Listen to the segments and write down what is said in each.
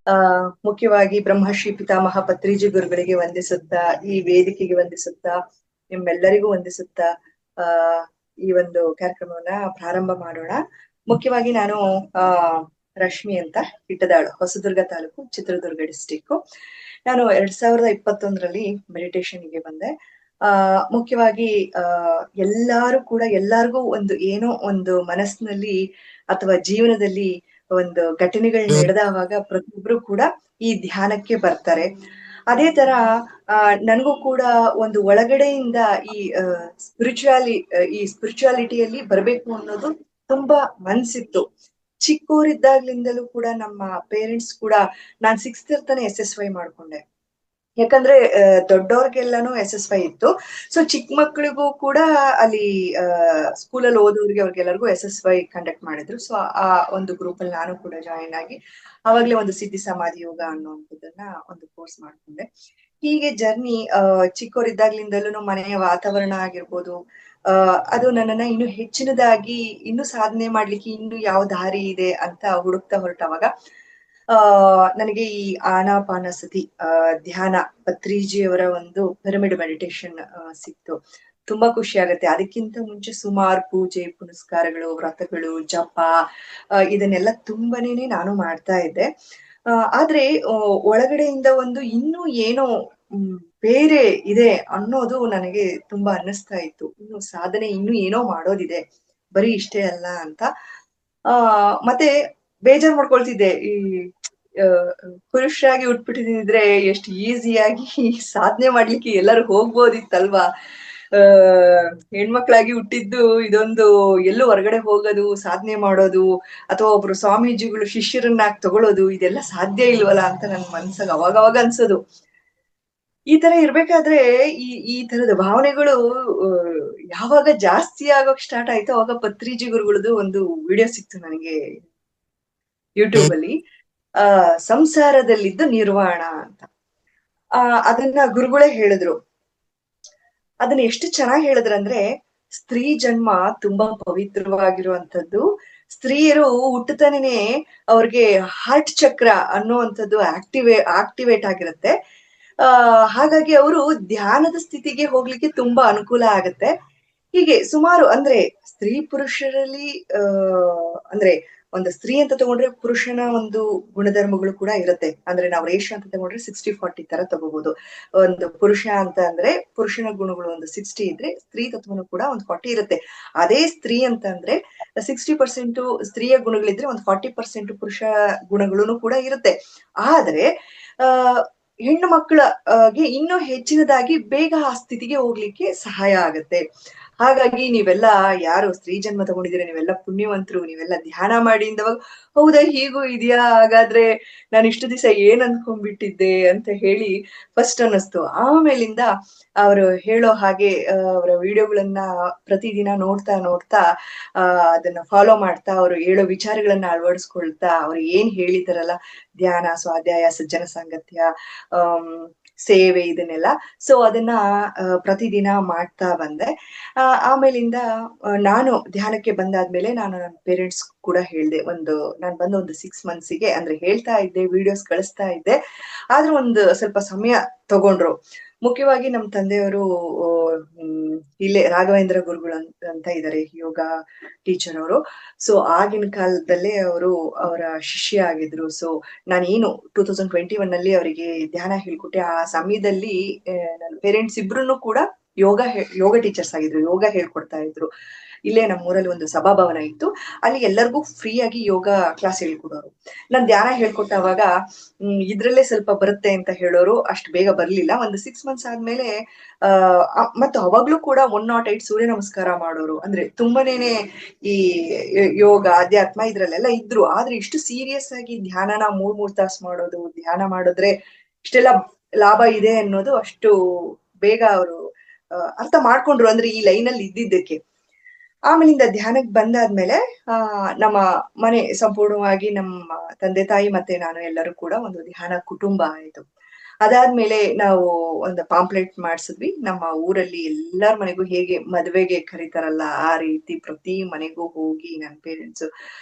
ಆ ಮುಖ್ಯವಾಗಿ ಬ್ರಹ್ಮಶ್ರೀ ಪಿತಾಮಹ ಪತ್ರಿಜಿ ಗುರುಗಳಿಗೆ ವಂದಿಸುತ್ತಾ, ಈ ವೇದಿಕೆಗೆ ವಂದಿಸುತ್ತಾ, ನಿಮ್ಮೆಲ್ಲರಿಗೂ ವಂದಿಸುತ್ತಾ ಆ ಈ ಒಂದು ಕಾರ್ಯಕ್ರಮವನ್ನ ಪ್ರಾರಂಭ ಮಾಡೋಣ. ಮುಖ್ಯವಾಗಿ ನಾನು ರಶ್ಮಿ ಅಂತ, ಇಟ್ಟದಾಳು, ಹೊಸದುರ್ಗ ತಾಲೂಕು, ಚಿತ್ರದುರ್ಗ ಡಿಸ್ಟಿಕ್. ನಾನು 2021ರಲ್ಲಿ ಮೆಡಿಟೇಷನ್ಗೆ ಬಂದೆ. ಮುಖ್ಯವಾಗಿ ಎಲ್ಲಾರ್ಗೂ ಒಂದು ಏನೋ ಒಂದು ಮನಸ್ಸಿನಲ್ಲಿ ಅಥವಾ ಜೀವನದಲ್ಲಿ ಒಂದು ಘಟನೆಗಳು ನಡೆದವಾಗ ಪ್ರತಿಯೊಬ್ರು ಕೂಡ ಈ ಧ್ಯಾನಕ್ಕೆ ಬರ್ತಾರೆ. ಅದೇ ತರ ನನಗೂ ಕೂಡ ಒಂದು ಒಳಗಡೆಯಿಂದ ಈ ಸ್ಪಿರಿಚುವಾಲಿಟಿಯಲ್ಲಿ ಬರ್ಬೇಕು ಅನ್ನೋದು ತುಂಬಾ ಮನ್ಸಿತ್ತು. ಚಿಕ್ಕವರಿದ್ದಾಗ್ಲಿಂದಲೂ ಕೂಡ ನಮ್ಮ ಪೇರೆಂಟ್ಸ್ ಕೂಡ, ನಾನ್ 6th ಇರ್ತಾನೆ SSY ಮಾಡ್ಕೊಂಡೆ. ಯಾಕಂದ್ರೆ ದೊಡ್ಡವ್ರಿಗೆಲ್ಲಾನು SSY ಇತ್ತು. ಸೊ ಚಿಕ್ಕ ಮಕ್ಳಿಗೂ ಕೂಡ ಅಲ್ಲಿ ಸ್ಕೂಲಲ್ಲಿ ಓದೋರಿಗೆ ಅವ್ರಿಗೆಲ್ಲರಿಗೂ SSY ಕಂಡಕ್ಟ್ ಮಾಡಿದ್ರು. ಸೊ ಆ ಒಂದು ಗ್ರೂಪ್ ಅಲ್ಲಿ ನಾನು ಕೂಡ ಜಾಯಿನ್ ಆಗಿ ಅವಾಗ್ಲೇ ಒಂದು ಸಿದ್ಧಿ ಸಮಾಧಿ ಯೋಗ ಅನ್ನುವಂಥದ್ದನ್ನ ಒಂದು ಕೋರ್ಸ್ ಮಾಡ್ಕೊಂಡೆ. ಹೀಗೆ ಜರ್ನಿ ಚಿಕ್ಕವರಿದ್ದಾಗ್ಲಿಂದಲೂ ಮನೆಯ ವಾತಾವರಣ ಆಗಿರ್ಬೋದು, ಅದು ನನ್ನನ್ನ ಇನ್ನು ಹೆಚ್ಚಿನದಾಗಿ ಇನ್ನು ಸಾಧನೆ ಮಾಡ್ಲಿಕ್ಕೆ ಇನ್ನು ಯಾವ ದಾರಿ ಇದೆ ಅಂತ ಹುಡುಕ್ತಾ ಹೊರಟವಾಗ ನನಗೆ ಈ ಆನಾಪಾನಸತಿ ಧ್ಯಾನ ಪತ್ರಿಜಿಯವರ ಒಂದು ಪಿರಮಿಡ್ ಮೆಡಿಟೇಷನ್ ಸಿಕ್ತು. ತುಂಬಾ ಖುಷಿ ಆಗತ್ತೆ. ಅದಕ್ಕಿಂತ ಮುಂಚೆ ಸುಮಾರು ಪೂಜೆ ಪುನಸ್ಕಾರಗಳು, ವ್ರತಗಳು, ಜಪ ಇದನ್ನೆಲ್ಲ ತುಂಬಾನೇ ನಾನು ಮಾಡ್ತಾ ಇದ್ದೆ. ಆದ್ರೆ ಒಳಗಡೆಯಿಂದ ಒಂದು ಇನ್ನೂ ಏನೋ ಬೇರೆ ಇದೆ ಅನ್ನೋದು ನನಗೆ ತುಂಬಾ ಅನ್ನಿಸ್ತಾ ಇತ್ತು. ಇನ್ನು ಸಾಧನೆ ಇನ್ನೂ ಏನೋ ಮಾಡೋದಿದೆ, ಬರೀ ಇಷ್ಟೇ ಅಲ್ಲ ಅಂತ. ಮತ್ತೆ ಬೇಜಾರ್ ಮಾಡ್ಕೊಳ್ತಿದ್ದೆ, ಈ ಪುರುಷರಾಗಿ ಉಟ್ಬಿಟ್ಟಿದ್ರೆ ಎಷ್ಟು ಈಸಿಯಾಗಿ ಸಾಧನೆ ಮಾಡ್ಲಿಕ್ಕೆ ಎಲ್ಲರೂ ಹೋಗ್ಬೋದಿತ್ತಲ್ವಾ. ಹೆಣ್ಮಕ್ಳಾಗಿ ಹುಟ್ಟಿದ್ದು ಇದೊಂದು ಎಲ್ಲೂ ಹೊರಗಡೆ ಹೋಗೋದು, ಸಾಧನೆ ಮಾಡೋದು, ಅಥವಾ ಒಬ್ರು ಸ್ವಾಮೀಜಿಗಳು ಶಿಷ್ಯರನ್ನಾಗಿ ತಗೊಳ್ಳೋದು, ಇದೆಲ್ಲ ಸಾಧ್ಯ ಇಲ್ವಲ್ಲ ಅಂತ ನನ್ ಮನ್ಸಾಗ ಅವಾಗವಾಗ ಅನ್ಸೋದು. ಈ ತರ ಇರ್ಬೇಕಾದ್ರೆ ಈ ತರದ ಭಾವನೆಗಳು ಯಾವಾಗ ಜಾಸ್ತಿ ಆಗೋಕ್ ಸ್ಟಾರ್ಟ್ ಆಯ್ತು ಅವಾಗ ಪತ್ರಿಜಿ ಗುರುಗಳದ್ದು ಒಂದು ವಿಡಿಯೋ ಸಿಕ್ತು ನನಗೆ ಯೂಟ್ಯೂಬ್ ಅಲ್ಲಿ. ಸಂಸಾರದಲ್ಲಿದ್ದು ನಿರ್ವಾಣ ಅಂತ. ಅದನ್ನ ಗುರುಗಳೇ ಹೇಳಿದ್ರು. ಅದನ್ನ ಎಷ್ಟು ಚೆನ್ನಾಗಿ ಹೇಳಿದ್ರಂದ್ರೆ, ಸ್ತ್ರೀ ಜನ್ಮ ತುಂಬಾ ಪವಿತ್ರವಾಗಿರುವಂತದ್ದು. ಸ್ತ್ರೀಯರು ಹುಟ್ಟುತ್ತಾನೇನೆ ಅವ್ರಿಗೆ ಹಾರ್ಟ್ ಚಕ್ರ ಅನ್ನುವಂಥದ್ದು ಆಕ್ಟಿವೇಟ್ ಆಗಿರುತ್ತೆ. ಹಾಗಾಗಿ ಅವರು ಧ್ಯಾನದ ಸ್ಥಿತಿಗೆ ಹೋಗ್ಲಿಕ್ಕೆ ತುಂಬಾ ಅನುಕೂಲ ಆಗತ್ತೆ. ಹೀಗೆ ಸುಮಾರು ಅಂದ್ರೆ ಸ್ತ್ರೀ ಪುರುಷರಲ್ಲಿ ಅಂದ್ರೆ ಒಂದು ಸ್ತ್ರೀ ಅಂತ ತಗೊಂಡ್ರೆ ಪುರುಷನ ಒಂದು ಗುಣಧರ್ಮಗಳು ಕೂಡ ಇರುತ್ತೆ. ಅಂದ್ರೆ ನಾವು ರೇಷ ಅಂತ ತಗೊಂಡ್ರೆ 60-40 ತರ ತಗೋಬಹುದು. ಒಂದು ಪುರುಷ ಅಂತ ಅಂದ್ರೆ ಪುರುಷನ ಗುಣಗಳು ಒಂದು 60 ಇದ್ರೆ ಸ್ತ್ರೀ ತತ್ವನು ಕೂಡ ಒಂದು 40 ಇರುತ್ತೆ. ಅದೇ ಸ್ತ್ರೀ ಅಂತ ಅಂದ್ರೆ 60% ಸ್ತ್ರೀಯ ಗುಣಗಳಿದ್ರೆ ಒಂದು 40% ಪುರುಷ ಗುಣಗಳು ಕೂಡ ಇರುತ್ತೆ. ಆದ್ರೆ ಹೆಣ್ಣು ಮಕ್ಕಳಿಗೆ ಇನ್ನೂ ಹೆಚ್ಚಿನದಾಗಿ ಬೇಗ ಆ ಸ್ಥಿತಿಗೆ ಹೋಗ್ಲಿಕ್ಕೆ ಸಹಾಯ ಆಗತ್ತೆ. ಹಾಗಾಗಿ ನೀವೆಲ್ಲ ಯಾರು ಸ್ತ್ರೀ ಜನ್ಮ ತಗೊಂಡಿದ್ದೀರಾ, ನೀವೆಲ್ಲ ಪುಣ್ಯವಂತರು, ನೀವೆಲ್ಲ ಧ್ಯಾನ ಮಾಡಿ ಅಂದವಾಗ ಹೌದಾ ಹೀಗೂ ಇದೆಯಾ, ಹಾಗಾದ್ರೆ ನಾನು ಇಷ್ಟು ದಿವಸ ಏನ್ ಅನ್ಕೊಂಡ್ಬಿಟ್ಟಿದ್ದೆ ಅಂತ ಹೇಳಿ ಫಸ್ಟ್ ಅನ್ನಿಸ್ತು. ಆಮೇಲಿಂದ ಅವರು ಹೇಳೋ ಹಾಗೆ ಅವರ ವಿಡಿಯೋಗಳನ್ನ ಪ್ರತಿದಿನ ನೋಡ್ತಾ ನೋಡ್ತಾ ಅದನ್ನ ಫಾಲೋ ಮಾಡ್ತಾ, ಅವರು ಹೇಳೋ ವಿಚಾರಗಳನ್ನ ಅಳವಡಿಸ್ಕೊಳ್ತಾ, ಅವ್ರು ಏನ್ ಹೇಳಿದಾರಲ್ಲ ಧ್ಯಾನ, ಸ್ವಾಧ್ಯಾಯ, ಸಜ್ಜನ ಸಾಂಗತ್ಯ, ಸೇವೆ, ಇದನ್ನೆಲ್ಲ ಸೊ ಅದನ್ನ ಪ್ರತಿದಿನ ಮಾಡ್ತಾ ಬಂದೆ. ಆಮೇಲಿಂದ ನಾನು ಧ್ಯಾನಕ್ಕೆ ಬಂದಾದ್ಮೇಲೆ ನಾನು ನನ್ನ ಪೇರೆಂಟ್ಸ್ ಕೂಡ ಹೇಳ್ದೆ. ನಾನು ಬಂದ ಒಂದು 6 ಮಂತ್ಸಿಗೆ ಅಂದ್ರೆ ಹೇಳ್ತಾ ಇದ್ದೆ, ವಿಡಿಯೋಸ್ ಕಳಿಸ್ತಾ ಇದ್ದೆ, ಆದ್ರೂ ಒಂದು ಸ್ವಲ್ಪ ಸಮಯ ತಗೊಂಡ್ರು. ಮುಖ್ಯವಾಗಿ ನಮ್ಮ ತಂದೆಯವರು ಇಲ್ಲೇ ರಾಘವೇಂದ್ರ ಗುರುಗಳು ಅಂತ ಇದ್ದಾರೆ, ಯೋಗ ಟೀಚರ್ ಅವರು. ಸೊ ಆಗಿನ ಕಾಲದಲ್ಲೇ ಅವರ ಶಿಷ್ಯ ಆಗಿದ್ರು. ಸೊ ನಾನೇನು 2021 ನಲ್ಲಿ ಅವರಿಗೆ ಧ್ಯಾನ ಹೇಳ್ಕೊಟ್ಟೆ. ಆ ಸಮಯದಲ್ಲಿ ನನ್ನ ಪೇರೆಂಟ್ಸ್ ಇಬ್ರು ಕೂಡ ಯೋಗ ಟೀಚರ್ಸ್ ಆಗಿದ್ರು, ಯೋಗ ಹೇಳ್ಕೊಡ್ತಾ ಇದ್ರು. ಇಲ್ಲೇ ನಮ್ಮೂರಲ್ಲಿ ಒಂದು ಸಭಾಭವನ ಇತ್ತು, ಅಲ್ಲಿ ಎಲ್ಲರಿಗೂ ಫ್ರೀ ಆಗಿ ಯೋಗ ಕ್ಲಾಸ್ ಹೇಳ್ಕೊಡೋರು. ನಾನ್ ಧ್ಯಾನ ಹೇಳ್ಕೊಟ್ಟವಾಗ ಇದ್ರಲ್ಲೇ ಸ್ವಲ್ಪ ಬರುತ್ತೆ ಅಂತ ಹೇಳೋರು, ಅಷ್ಟು ಬೇಗ ಬರ್ಲಿಲ್ಲ. ಒಂದು 6 ಮಂತ್ಸ್ ಆದ್ಮೇಲೆ ಮತ್ತು ಅವಾಗ್ಲೂ ಕೂಡ 108 ಸೂರ್ಯ ನಮಸ್ಕಾರ ಮಾಡೋರು. ಅಂದ್ರೆ ತುಂಬಾನೇನೆ ಈ ಯೋಗ ಅಧ್ಯಾತ್ಮ ಇದ್ರಲ್ಲೆಲ್ಲ ಇದ್ರು. ಆದ್ರೆ ಇಷ್ಟು ಸೀರಿಯಸ್ ಆಗಿ ಧ್ಯಾನನ 3 ತಾಸು ಮಾಡೋದು, ಧ್ಯಾನ ಮಾಡಿದ್ರೆ ಇಷ್ಟೆಲ್ಲ ಲಾಭ ಇದೆ ಅನ್ನೋದು ಅಷ್ಟು ಬೇಗ ಅವರು ಅರ್ಥ ಮಾಡ್ಕೊಂಡ್ರು, ಅಂದ್ರೆ ಈ ಲೈನಲ್ಲಿ ಇದ್ದಿದ್ದಕ್ಕೆ. ಆಮೇಲಿಂದ ಧ್ಯಾನಕ್ಕೆ ಬಂದಾದ್ಮೇಲೆ ನಮ್ಮ ಮನೆ ಸಂಪೂರ್ಣವಾಗಿ ನಮ್ಮ ತಂದೆ ತಾಯಿ ಮತ್ತೆ ನಾನು ಎಲ್ಲರೂ ಕೂಡ ಒಂದು ಧ್ಯಾನ ಕುಟುಂಬ ಆಯ್ತು. ಅದಾದ್ಮೇಲೆ ನಾವು ಒಂದು ಪಾಂಪ್ಲೆಟ್ ಮಾಡಿಸಿದ್ವಿ. ನಮ್ಮ ಊರಲ್ಲಿ ಎಲ್ಲಾರ್ ಮನೆಗೂ ಹೇಗೆ ಮದುವೆಗೆ ಕರೀತಾರಲ್ಲ ಆ ರೀತಿ ಪ್ರತಿ ಮನೆಗೂ ಹೋಗಿ ನನ್ನ ಪೇರೆಂಟ್ಸ್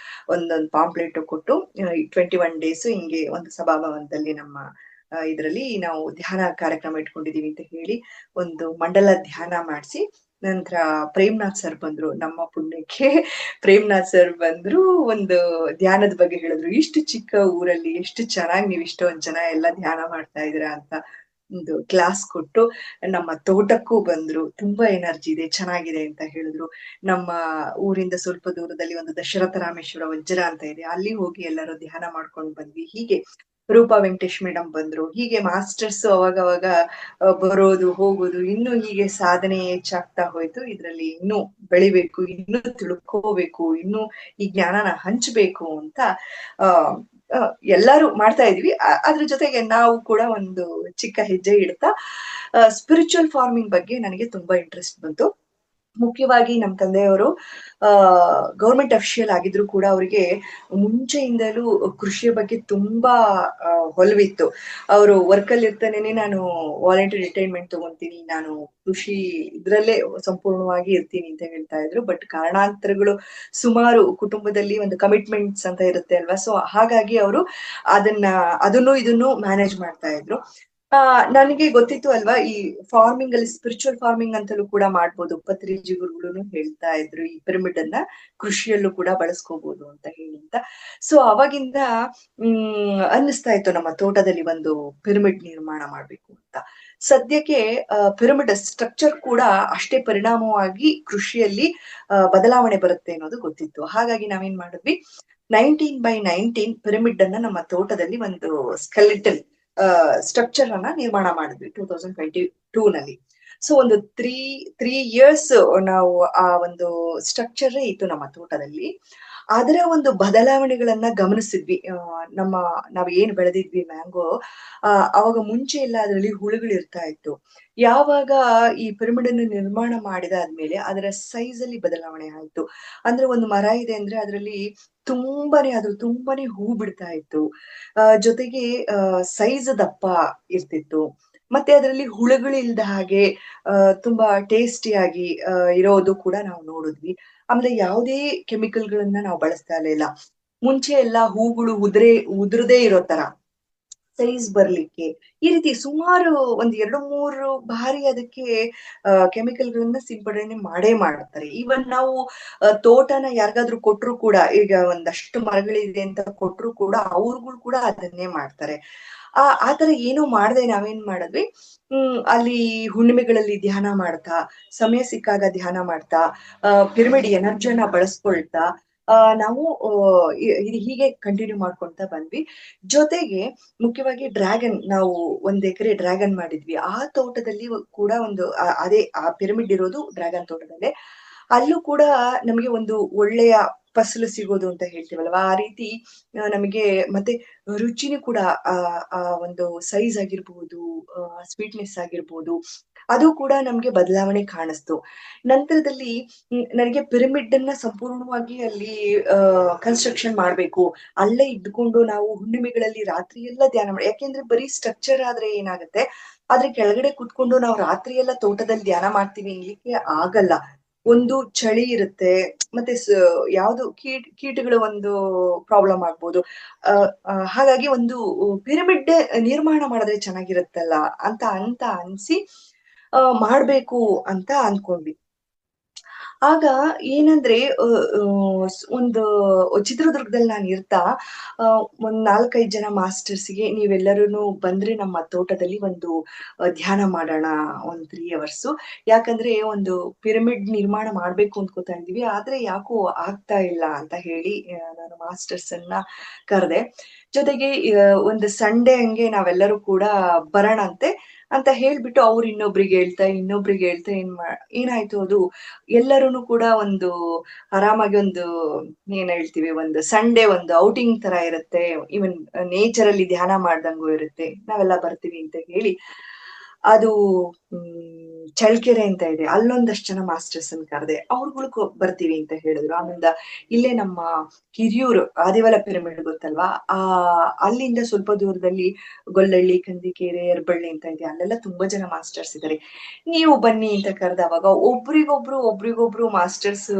ಒಂದೊಂದು ಪಾಂಪ್ಲೆಟ್ ಕೊಟ್ಟು 21 ಡೇಸ್ ಹಿಂಗೆ ಒಂದು ಸಭಾಭವನದಲ್ಲಿ ನಮ್ಮ ಇದರಲ್ಲಿ ನಾವು ಧ್ಯಾನ ಕಾರ್ಯಕ್ರಮ ಇಟ್ಕೊಂಡಿದೀವಿ ಅಂತ ಹೇಳಿ ಒಂದು ಮಂಡಲ ಧ್ಯಾನ ಮಾಡಿಸಿ ನಂತರ ಪ್ರೇಮ್ನಾಥ್ ಸರ್ ಬಂದ್ರು. ನಮ್ಮ ಪುಣ್ಯಕ್ಕೆ ಪ್ರೇಮ್ನಾಥ್ ಸರ್ ಬಂದ್ರು, ಒಂದು ಧ್ಯಾನದ ಬಗ್ಗೆ ಹೇಳಿದ್ರು. ಇಷ್ಟು ಚಿಕ್ಕ ಊರಲ್ಲಿ ಎಷ್ಟು ಚೆನ್ನಾಗಿ ನೀವು ಇಷ್ಟೊಂದ್ ಜನ ಎಲ್ಲ ಧ್ಯಾನ ಮಾಡ್ತಾ ಇದೀರಾ ಅಂತ ಒಂದು ಕ್ಲಾಸ್ ಕೊಟ್ಟು ನಮ್ಮ ತೋಟಕ್ಕೂ ಬಂದ್ರು. ತುಂಬಾ ಎನರ್ಜಿ ಇದೆ, ಚೆನ್ನಾಗಿದೆ ಅಂತ ಹೇಳಿದ್ರು. ನಮ್ಮ ಊರಿಂದ ಸ್ವಲ್ಪ ದೂರದಲ್ಲಿ ಒಂದು ದಶರಥ ರಾಮೇಶ್ವರ ವಜ್ರ ಅಂತ ಇದೆ, ಅಲ್ಲಿ ಹೋಗಿ ಎಲ್ಲರೂ ಧ್ಯಾನ ಮಾಡ್ಕೊಂಡು ಬಂದ್ವಿ. ಹೀಗೆ ರೂಪಾ ವೆಂಕಟೇಶ್ ಮೇಡಮ್ ಬಂದ್ರು. ಹೀಗೆ ಮಾಸ್ಟರ್ಸ್ ಅವಾಗವಾಗ ಬರೋದು ಹೋಗೋದು, ಇನ್ನು ಹೀಗೆ ಸಾಧನೆ ಹೆಚ್ಚಾಗ್ತಾ ಹೋಯ್ತು. ಇದ್ರಲ್ಲಿ ಇನ್ನೂ ಬೆಳಿಬೇಕು, ಇನ್ನೂ ತಿಳ್ಕೋಬೇಕು, ಇನ್ನೂ ಈ ಜ್ಞಾನನ ಹಂಚ್ಬೇಕು ಅಂತ ಆ ಎಲ್ಲಾರು ಮಾಡ್ತಾ ಇದೀವಿ. ಅದ್ರ ಜೊತೆಗೆ ನಾವು ಕೂಡ ಒಂದು ಚಿಕ್ಕ ಹೆಜ್ಜೆ ಇಡ್ತಾ ಸ್ಪಿರಿಚುವಲ್ ಫಾರ್ಮಿಂಗ್ ಬಗ್ಗೆ ನನಗೆ ತುಂಬಾ ಇಂಟ್ರೆಸ್ಟ್ ಬಂತು. ಮುಖ್ಯವಾಗಿ ನಮ್ಮ ತಂದೆಯವರು ಗೌರ್ಮೆಂಟ್ ಅಫಿಷಿಯಲ್ ಆಗಿದ್ರು ಕೂಡ ಅವರಿಗೆ ಮುಂಚೆಯಿಂದಲೂ ಕೃಷಿಯ ಬಗ್ಗೆ ತುಂಬಾ ಒಲವಿತ್ತು. ಅವರು ವರ್ಕಲ್ಲಿ ಇರ್ತಾನೇನೆ ನಾನು ವಾಲಂಟರಿ ರಿಟೈರ್ಮೆಂಟ್ ತಗೊಂತೀನಿ, ನಾನು ಕೃಷಿ ಇದ್ರಲ್ಲೇ ಸಂಪೂರ್ಣವಾಗಿ ಇರ್ತೀನಿ ಅಂತ ಹೇಳ್ತಾ ಇದ್ರು. ಬಟ್ ಕಾರಣಾಂತರಗಳು ಸುಮಾರು ಕುಟುಂಬದಲ್ಲಿ ಒಂದು ಕಮಿಟ್ಮೆಂಟ್ಸ್ ಅಂತ ಇರುತ್ತೆ ಅಲ್ವಾ, ಸೊ ಹಾಗಾಗಿ ಅವರು ಅದನ್ನು ಇದನ್ನು ಮ್ಯಾನೇಜ್ ಮಾಡ್ತಾ ಇದ್ರು. ನನಗೆ ಗೊತ್ತಿತ್ತು ಅಲ್ವಾ, ಈ ಫಾರ್ಮಿಂಗ್ ಅಲ್ಲಿ ಸ್ಪಿರಿಚುವಲ್ ಫಾರ್ಮಿಂಗ್ ಅಂತಲೂ ಕೂಡ ಮಾಡ್ಬೋದು. ಪತ್ರಿಜಿ ಗುರುಗಳು ಹೇಳ್ತಾ ಇದ್ರು ಈ ಪಿರಮಿಡ್ ಅನ್ನ ಕೃಷಿಯಲ್ಲೂ ಕೂಡ ಬಳಸ್ಕೋಬಹುದು ಅಂತ ಹೇಳಿ ಅಂತ. ಸೊ ಅವಾಗಿಂದ ಅನ್ನಿಸ್ತಾ ಇತ್ತು ನಮ್ಮ ತೋಟದಲ್ಲಿ ಒಂದು ಪಿರಮಿಡ್ ನಿರ್ಮಾಣ ಮಾಡ್ಬೇಕು ಅಂತ. ಸದ್ಯಕ್ಕೆ ಪಿರಮಿಡ್ ಸ್ಟ್ರಕ್ಚರ್ ಕೂಡ ಅಷ್ಟೇ ಪರಿಣಾಮವಾಗಿ ಕೃಷಿಯಲ್ಲಿ ಬದಲಾವಣೆ ಬರುತ್ತೆ ಅನ್ನೋದು ಗೊತ್ತಿತ್ತು. ಹಾಗಾಗಿ ನಾವೇನ್ ಮಾಡಿದ್ವಿ, 19x19 ಪಿರಮಿಡ್ ಅನ್ನ ನಮ್ಮ ತೋಟದಲ್ಲಿ ಒಂದು ಸ್ಕೆಲಿಟಲ್ ಸ್ಟ್ರಕ್ಚರ್ ಅನ್ನ ನಿರ್ಮಾಣ ಮಾಡಿದ್ವಿ 2022 ನಲ್ಲಿ. ಸೊ ಒಂದು ತ್ರೀ ಇಯರ್ಸ್ ನಾವು ಆ ಒಂದು ಸ್ಟ್ರಕ್ಚರ್ ಇತ್ತು ನಮ್ಮ ತೋಟದಲ್ಲಿ. ಅದರ ಒಂದು ಬದಲಾವಣೆಗಳನ್ನ ಗಮನಿಸಿದ್ವಿ. ನಾವ್ ಏನ್ ಬೆಳೆದಿದ್ವಿ ಮ್ಯಾಂಗೋ, ಅವಾಗ ಮುಂಚೆ ಎಲ್ಲ ಅದರಲ್ಲಿ ಹುಳುಗಳು ಇರ್ತಾ ಇತ್ತು. ಯಾವಾಗ ಈ ಪಿರಮಿಡ್ ಅನ್ನು ನಿರ್ಮಾಣ ಮಾಡಿದಾದ್ಮೇಲೆ ಅದರ ಸೈಜ್ ಅಲ್ಲಿ ಬದಲಾವಣೆ ಆಯ್ತು. ಅಂದ್ರೆ ಒಂದು ಮರ ಇದೆ ಅಂದ್ರೆ ಅದರಲ್ಲಿ ತುಂಬಾನೇ ಹೂ ಬಿಡ್ತಾ ಇತ್ತು. ಜೊತೆಗೆ ಸೈಜ್ ದಪ್ಪ ಇರ್ತಿತ್ತು. ಮತ್ತೆ ಅದರಲ್ಲಿ ಹುಳುಗಳು ಇಲ್ದ ಹಾಗೆ ತುಂಬಾ ಟೇಸ್ಟಿಯಾಗಿ ಇರೋದು ಕೂಡ ನಾವು ನೋಡಿದ್ವಿ. ಆಮೇಲೆ ಯಾವುದೇ ಕೆಮಿಕಲ್ಗಳನ್ನ ನಾವು ಬಳಸ್ತಾ ಇರ್ಲಿಲ್ಲ. ಮುಂಚೆ ಎಲ್ಲ ಹೂಗಳು ಉದುರದೇ ಇರೋ ತರ ಸೈಜ್ ಬರ್ಲಿಕ್ಕೆ ಈ ರೀತಿ ಸುಮಾರು ಒಂದ್ 2-3 ಬಾರಿ ಅದಕ್ಕೆ ಕೆಮಿಕಲ್ಗಳನ್ನ ಸಿಂಪಡಣೆ ಮಾಡ್ತಾರೆ. ಈವನ್ ನಾವು ತೋಟನ ಯಾರಿಗಾದ್ರೂ ಕೊಟ್ರು ಕೂಡ, ಈಗ ಒಂದಷ್ಟು ಮರಗಳಿದೆ ಅಂತ ಕೊಟ್ರು ಕೂಡ ಅವ್ರುಗಳು ಕೂಡ ಅದನ್ನೇ ಮಾಡ್ತಾರೆ. ಆತರ ಏನೂ ಮಾಡದೆ ನಾವೇನ್ ಮಾಡಿದ್ವಿ, ಅಲ್ಲಿ ಹುಣ್ಣಿಮೆಗಳಲ್ಲಿ ಧ್ಯಾನ ಮಾಡ್ತಾ, ಸಮಯ ಸಿಕ್ಕಾಗ ಧ್ಯಾನ ಮಾಡ್ತಾ, ಪಿರಮಿಡ್ ಎನರ್ಜಿಯನ್ನ ಬಳಸ್ಕೊಳ್ತಾ ನಾವು ಇದು ಹೀಗೆ ಕಂಟಿನ್ಯೂ ಮಾಡ್ಕೊಂತ ಬಂದ್ವಿ. ಜೊತೆಗೆ ಮುಖ್ಯವಾಗಿ ಡ್ರ್ಯಾಗನ್, ನಾವು 1 ಎಕರೆ ಡ್ರ್ಯಾಗನ್ ಮಾಡಿದ್ವಿ. ಆ ತೋಟದಲ್ಲಿ ಕೂಡ ಒಂದು ಅದೇ ಆ ಪಿರಮಿಡ್ ಇರೋದು ಡ್ರ್ಯಾಗನ್ ತೋಟದಲ್ಲೇ. ಅಲ್ಲೂ ಕೂಡ ನಮಗೆ ಒಂದು ಒಳ್ಳೆಯ ಫಸಲು ಸಿಗೋದು ಅಂತ ಹೇಳ್ತೀವಲ್ವಾ, ಆ ರೀತಿ ನಮಗೆ ಮತ್ತೆ ರುಚಿನೂ ಕೂಡ ಆ ಒಂದು ಸೈಜ್ ಆಗಿರ್ಬಹುದು, ಸ್ವೀಟ್ನೆಸ್ ಆಗಿರ್ಬಹುದು, ಅದು ಕೂಡ ನಮ್ಗೆ ಬದಲಾವಣೆ ಕಾಣಿಸ್ತು. ನಂತರದಲ್ಲಿ ನನಗೆ ಪಿರಮಿಡ್ ಅನ್ನ ಸಂಪೂರ್ಣವಾಗಿ ಅಲ್ಲಿ ಕನ್ಸ್ಟ್ರಕ್ಷನ್ ಮಾಡ್ಬೇಕು, ಅಲ್ಲೇ ಇದ್ಕೊಂಡು ನಾವು ಹುಣ್ಣಿಮೆಗಳಲ್ಲಿ ರಾತ್ರಿ ಎಲ್ಲ ಧ್ಯಾನ ಮಾಡಿ. ಯಾಕೆಂದ್ರೆ ಬರೀ ಸ್ಟ್ರಕ್ಚರ್ ಆದ್ರೆ ಏನಾಗುತ್ತೆ, ಆದ್ರೆ ಕೆಳಗಡೆ ಕುತ್ಕೊಂಡು ನಾವು ರಾತ್ರಿ ಎಲ್ಲ ತೋಟದಲ್ಲಿ ಧ್ಯಾನ ಮಾಡ್ತೀವಿ ಅನ್ಲಿಕ್ಕೆ ಆಗಲ್ಲ. ಒಂದು ಚಳಿ ಇರುತ್ತೆ, ಮತ್ತೆ ಯಾವ್ದು ಕೀಟಗಳ ಒಂದು ಪ್ರಾಬ್ಲಮ್ ಆಗ್ಬೋದು. ಹಾಗಾಗಿ ಒಂದು ಪಿರಮಿಡ್ ನಿರ್ಮಾಣ ಮಾಡಿದ್ರೆ ಚೆನ್ನಾಗಿರುತ್ತಲ್ಲ ಅಂತ ಅನ್ಸಿ ಮಾಡ್ಬೇಕು ಅಂತ ಅನ್ಕೊಂಡ್ವಿ. ಆಗ ಏನಂದ್ರೆ ಒಂದು ಚಿತ್ರದುರ್ಗದಲ್ಲಿ ನಾನು ಇರ್ತಾ ಒಂದ್ 4-5 ಜನ ಮಾಸ್ಟರ್ಸ್ಗೆ ನೀವೆಲ್ಲರೂ ಬಂದ್ರೆ ನಮ್ಮ ತೋಟದಲ್ಲಿ ಒಂದು ಧ್ಯಾನ ಮಾಡೋಣ ಒಂದ್ 3 ಅವರ್ಸ್. ಯಾಕಂದ್ರೆ ಒಂದು ಪಿರಮಿಡ್ ನಿರ್ಮಾಣ ಮಾಡ್ಬೇಕು ಅಂದ್ಕೋತಾ ಇದೀವಿ, ಆದ್ರೆ ಯಾಕೋ ಆಗ್ತಾ ಇಲ್ಲ ಅಂತ ಹೇಳಿ ನಾನು ಮಾಸ್ಟರ್ಸ್ ಅನ್ನ ಕರೆದೆ. ಜೊತೆಗೆ ಒಂದು ಸಂಡೇ ಹಂಗೆ ನಾವೆಲ್ಲರೂ ಕೂಡ ಬರೋಣಂತೆ ಅಂತ ಹೇಳ್ಬಿಟ್ಟು ಅವ್ರು ಇನ್ನೊಬ್ರಿಗೆ ಹೇಳ್ತಾ ಏನಾಯ್ತು, ಅದು ಎಲ್ಲರೂ ಕೂಡ ಒಂದು ಆರಾಮಾಗಿ ಒಂದು ಏನ್ ಹೇಳ್ತೀವಿ, ಒಂದು ಸಂಡೇ ಒಂದು ಔಟಿಂಗ್ ತರ ಇರುತ್ತೆ, ಇವನ್ ನೇಚರ್ ಅಲ್ಲಿ ಧ್ಯಾನ ಮಾಡ್ದಂಗೂ ಇರುತ್ತೆ, ನಾವೆಲ್ಲ ಬರ್ತೀವಿ ಅಂತ ಹೇಳಿ ಅದು ಚಳ್ಳಕೆರೆ ಅಂತ ಇದೆ, ಅಲ್ಲೊಂದಷ್ಟು ಜನ ಮಾಸ್ಟರ್ಸ್ ಅನ್ನು ಕರೆದೆ, ಅವ್ರುಗಳು ಬರ್ತೀವಿ ಅಂತ ಹೇಳಿದ್ರು. ಆಮೇಲೆ ಇಲ್ಲೇ ನಮ್ಮ ಹಿರಿಯೂರು ಆದಿವಲ ಪಿರಮಿಡ್ ಗೊತ್ತಲ್ವಾ, ಆ ಅಲ್ಲಿಂದ ಸ್ವಲ್ಪ ದೂರದಲ್ಲಿ ಗೊಲ್ಲಳ್ಳಿ, ಕಂದಿಕೇರೆ, ಎರ್ಬಳ್ಳಿ ಅಂತ ಇದೆ, ಅಲ್ಲೆಲ್ಲ ತುಂಬಾ ಜನ ಮಾಸ್ಟರ್ಸ್ ಇದ್ದಾರೆ, ನೀವು ಬನ್ನಿ ಅಂತ ಕರೆದವಾಗ ಒಬ್ರಿಗೊಬ್ರು ಮಾಸ್ಟರ್ಸ್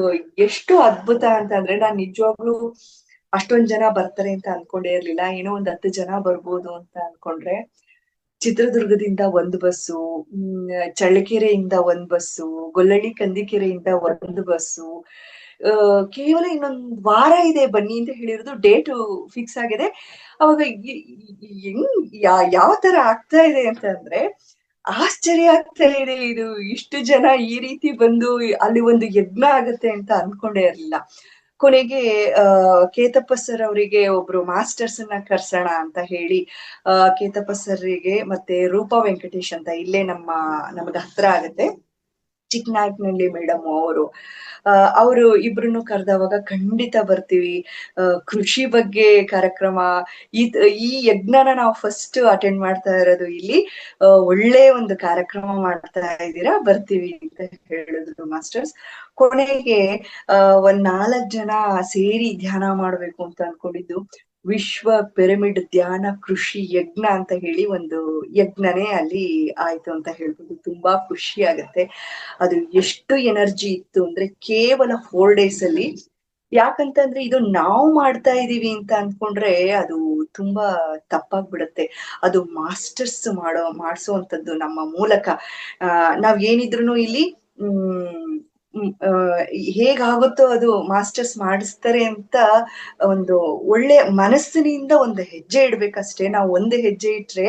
ಎಷ್ಟು ಅದ್ಭುತ ಅಂತಂದ್ರೆ, ನಾನ್ ನಿಜವಾಗ್ಲೂ ಅಷ್ಟೊಂದ್ ಜನ ಬರ್ತಾರೆ ಅಂತ ಅನ್ಕೊಂಡೇ ಇರ್ಲಿಲ್ಲ. ಏನೋ ಒಂದ್ 10 ಜನ ಬರ್ಬೋದು ಅಂತ ಅನ್ಕೊಂಡ್ರೆ, ಚಿತ್ರದುರ್ಗದಿಂದ ಒಂದು ಬಸ್ಸು, ಚಳ್ಳಕೆರೆಯಿಂದ ಒಂದ್ ಬಸ್ಸು, ಗೊಲ್ಲಳ್ಳಿ ಕಂದಿಕೆರೆಯಿಂದ ಒಂದು ಬಸ್ಸು, ಕೇವಲ ಇನ್ನೊಂದ್ ವಾರ ಇದೆ ಬನ್ನಿ ಅಂತ ಹೇಳಿರೋದು, ಡೇಟ್ ಫಿಕ್ಸ್ ಆಗಿದೆ. ಅವಾಗ ಯಾವ ತರ ಆಗ್ತಾ ಇದೆ ಅಂತ ಅಂದ್ರೆ, ಆಶ್ಚರ್ಯ ಆಗ್ತಾ ಇದೆ. ಇದು ಇಷ್ಟು ಜನ ಈ ರೀತಿ ಬಂದು ಅಲ್ಲಿ ಒಂದು ಯಜ್ಞ ಆಗತ್ತೆ ಅಂತ ಅನ್ಕೊಂಡೇ ಇರ್ಲಿಲ್ಲ. ಕೊನೆಗೆ ಕೇತಪ್ಪ ಸರ್ ಅವರಿಗೆ ಒಬ್ರು ಮಾಸ್ಟರ್ಸ್ ಅನ್ನ ಕರ್ಸೋಣ ಅಂತ ಹೇಳಿ, ಕೇತಪ್ಪ ಸರ್ರಿಗೆ ಮತ್ತೆ ರೂಪಾ ವೆಂಕಟೇಶ್ ಅಂತ ಇಲ್ಲೇ ನಮ್ಗೆ ಹತ್ರ ಆಗತ್ತೆ, ಚಿಕ್ಕನಾಯಕನಹಳ್ಳಿ ಮೇಡಮ್ ಅವರು ಇಬ್ರನ್ನು ಕರೆದವಾಗ ಖಂಡಿತ ಬರ್ತೀವಿ, ಕೃಷಿ ಬಗ್ಗೆ ಕಾರ್ಯಕ್ರಮ, ಈ ಯಜ್ಞನ ನಾವು ಫಸ್ಟ್ ಅಟೆಂಡ್ ಮಾಡ್ತಾ ಇರೋದು ಇಲ್ಲಿ, ಒಳ್ಳೆ ಒಂದು ಕಾರ್ಯಕ್ರಮ ಮಾಡ್ತಾ ಇದ್ದೀರಾ, ಬರ್ತೀವಿ ಅಂತ ಹೇಳಿದ್ರು ಮಾಸ್ಟರ್ಸ್. ಕೊನೆಗೆ ಒಂದ್ 4 ಜನ ಸೇರಿ ಧ್ಯಾನ ಮಾಡ್ಬೇಕು ಅಂತ ಅನ್ಕೊಂಡಿದ್ದು, ವಿಶ್ವ ಪಿರಮಿಡ್ ಧ್ಯಾನ ಕೃಷಿ ಯಜ್ಞ ಅಂತ ಹೇಳಿ ಒಂದು ಯಜ್ಞನೇ ಅಲ್ಲಿ ಆಯ್ತು ಅಂತ ಹೇಳ್ಬೋದು. ತುಂಬಾ ಖುಷಿ ಆಗತ್ತೆ. ಅದು ಎಷ್ಟು ಎನರ್ಜಿ ಇತ್ತು ಅಂದ್ರೆ, ಕೇವಲ 4 days ಅಲ್ಲಿ. ಯಾಕಂತಂದ್ರೆ ಇದು ನಾವು ಮಾಡ್ತಾ ಇದೀವಿ ಅಂತ ಅನ್ಕೊಂಡ್ರೆ ಅದು ತುಂಬಾ ತಪ್ಪಾಗ್ಬಿಡತ್ತೆ. ಅದು ಮಾಸ್ಟರ್ಸ್ ಮಾಡ್ಸೋವಂಥದ್ದು ನಮ್ಮ ಮೂಲಕ. ನಾವ್ ಏನಿದ್ರು ಇಲ್ಲಿ ಹೇಗಾಗುತ್ತೋ ಅದು ಮಾಸ್ಟರ್ಸ್ ಮಾಡಿಸ್ತಾರೆ ಅಂತ ಒಂದು ಒಳ್ಳೆ ಮನಸ್ಸಿನಿಂದ ಒಂದು ಹೆಜ್ಜೆ ಇಡ್ಬೇಕಷ್ಟೇ. ನಾವು ಒಂದು ಹೆಜ್ಜೆ ಇಟ್ರೆ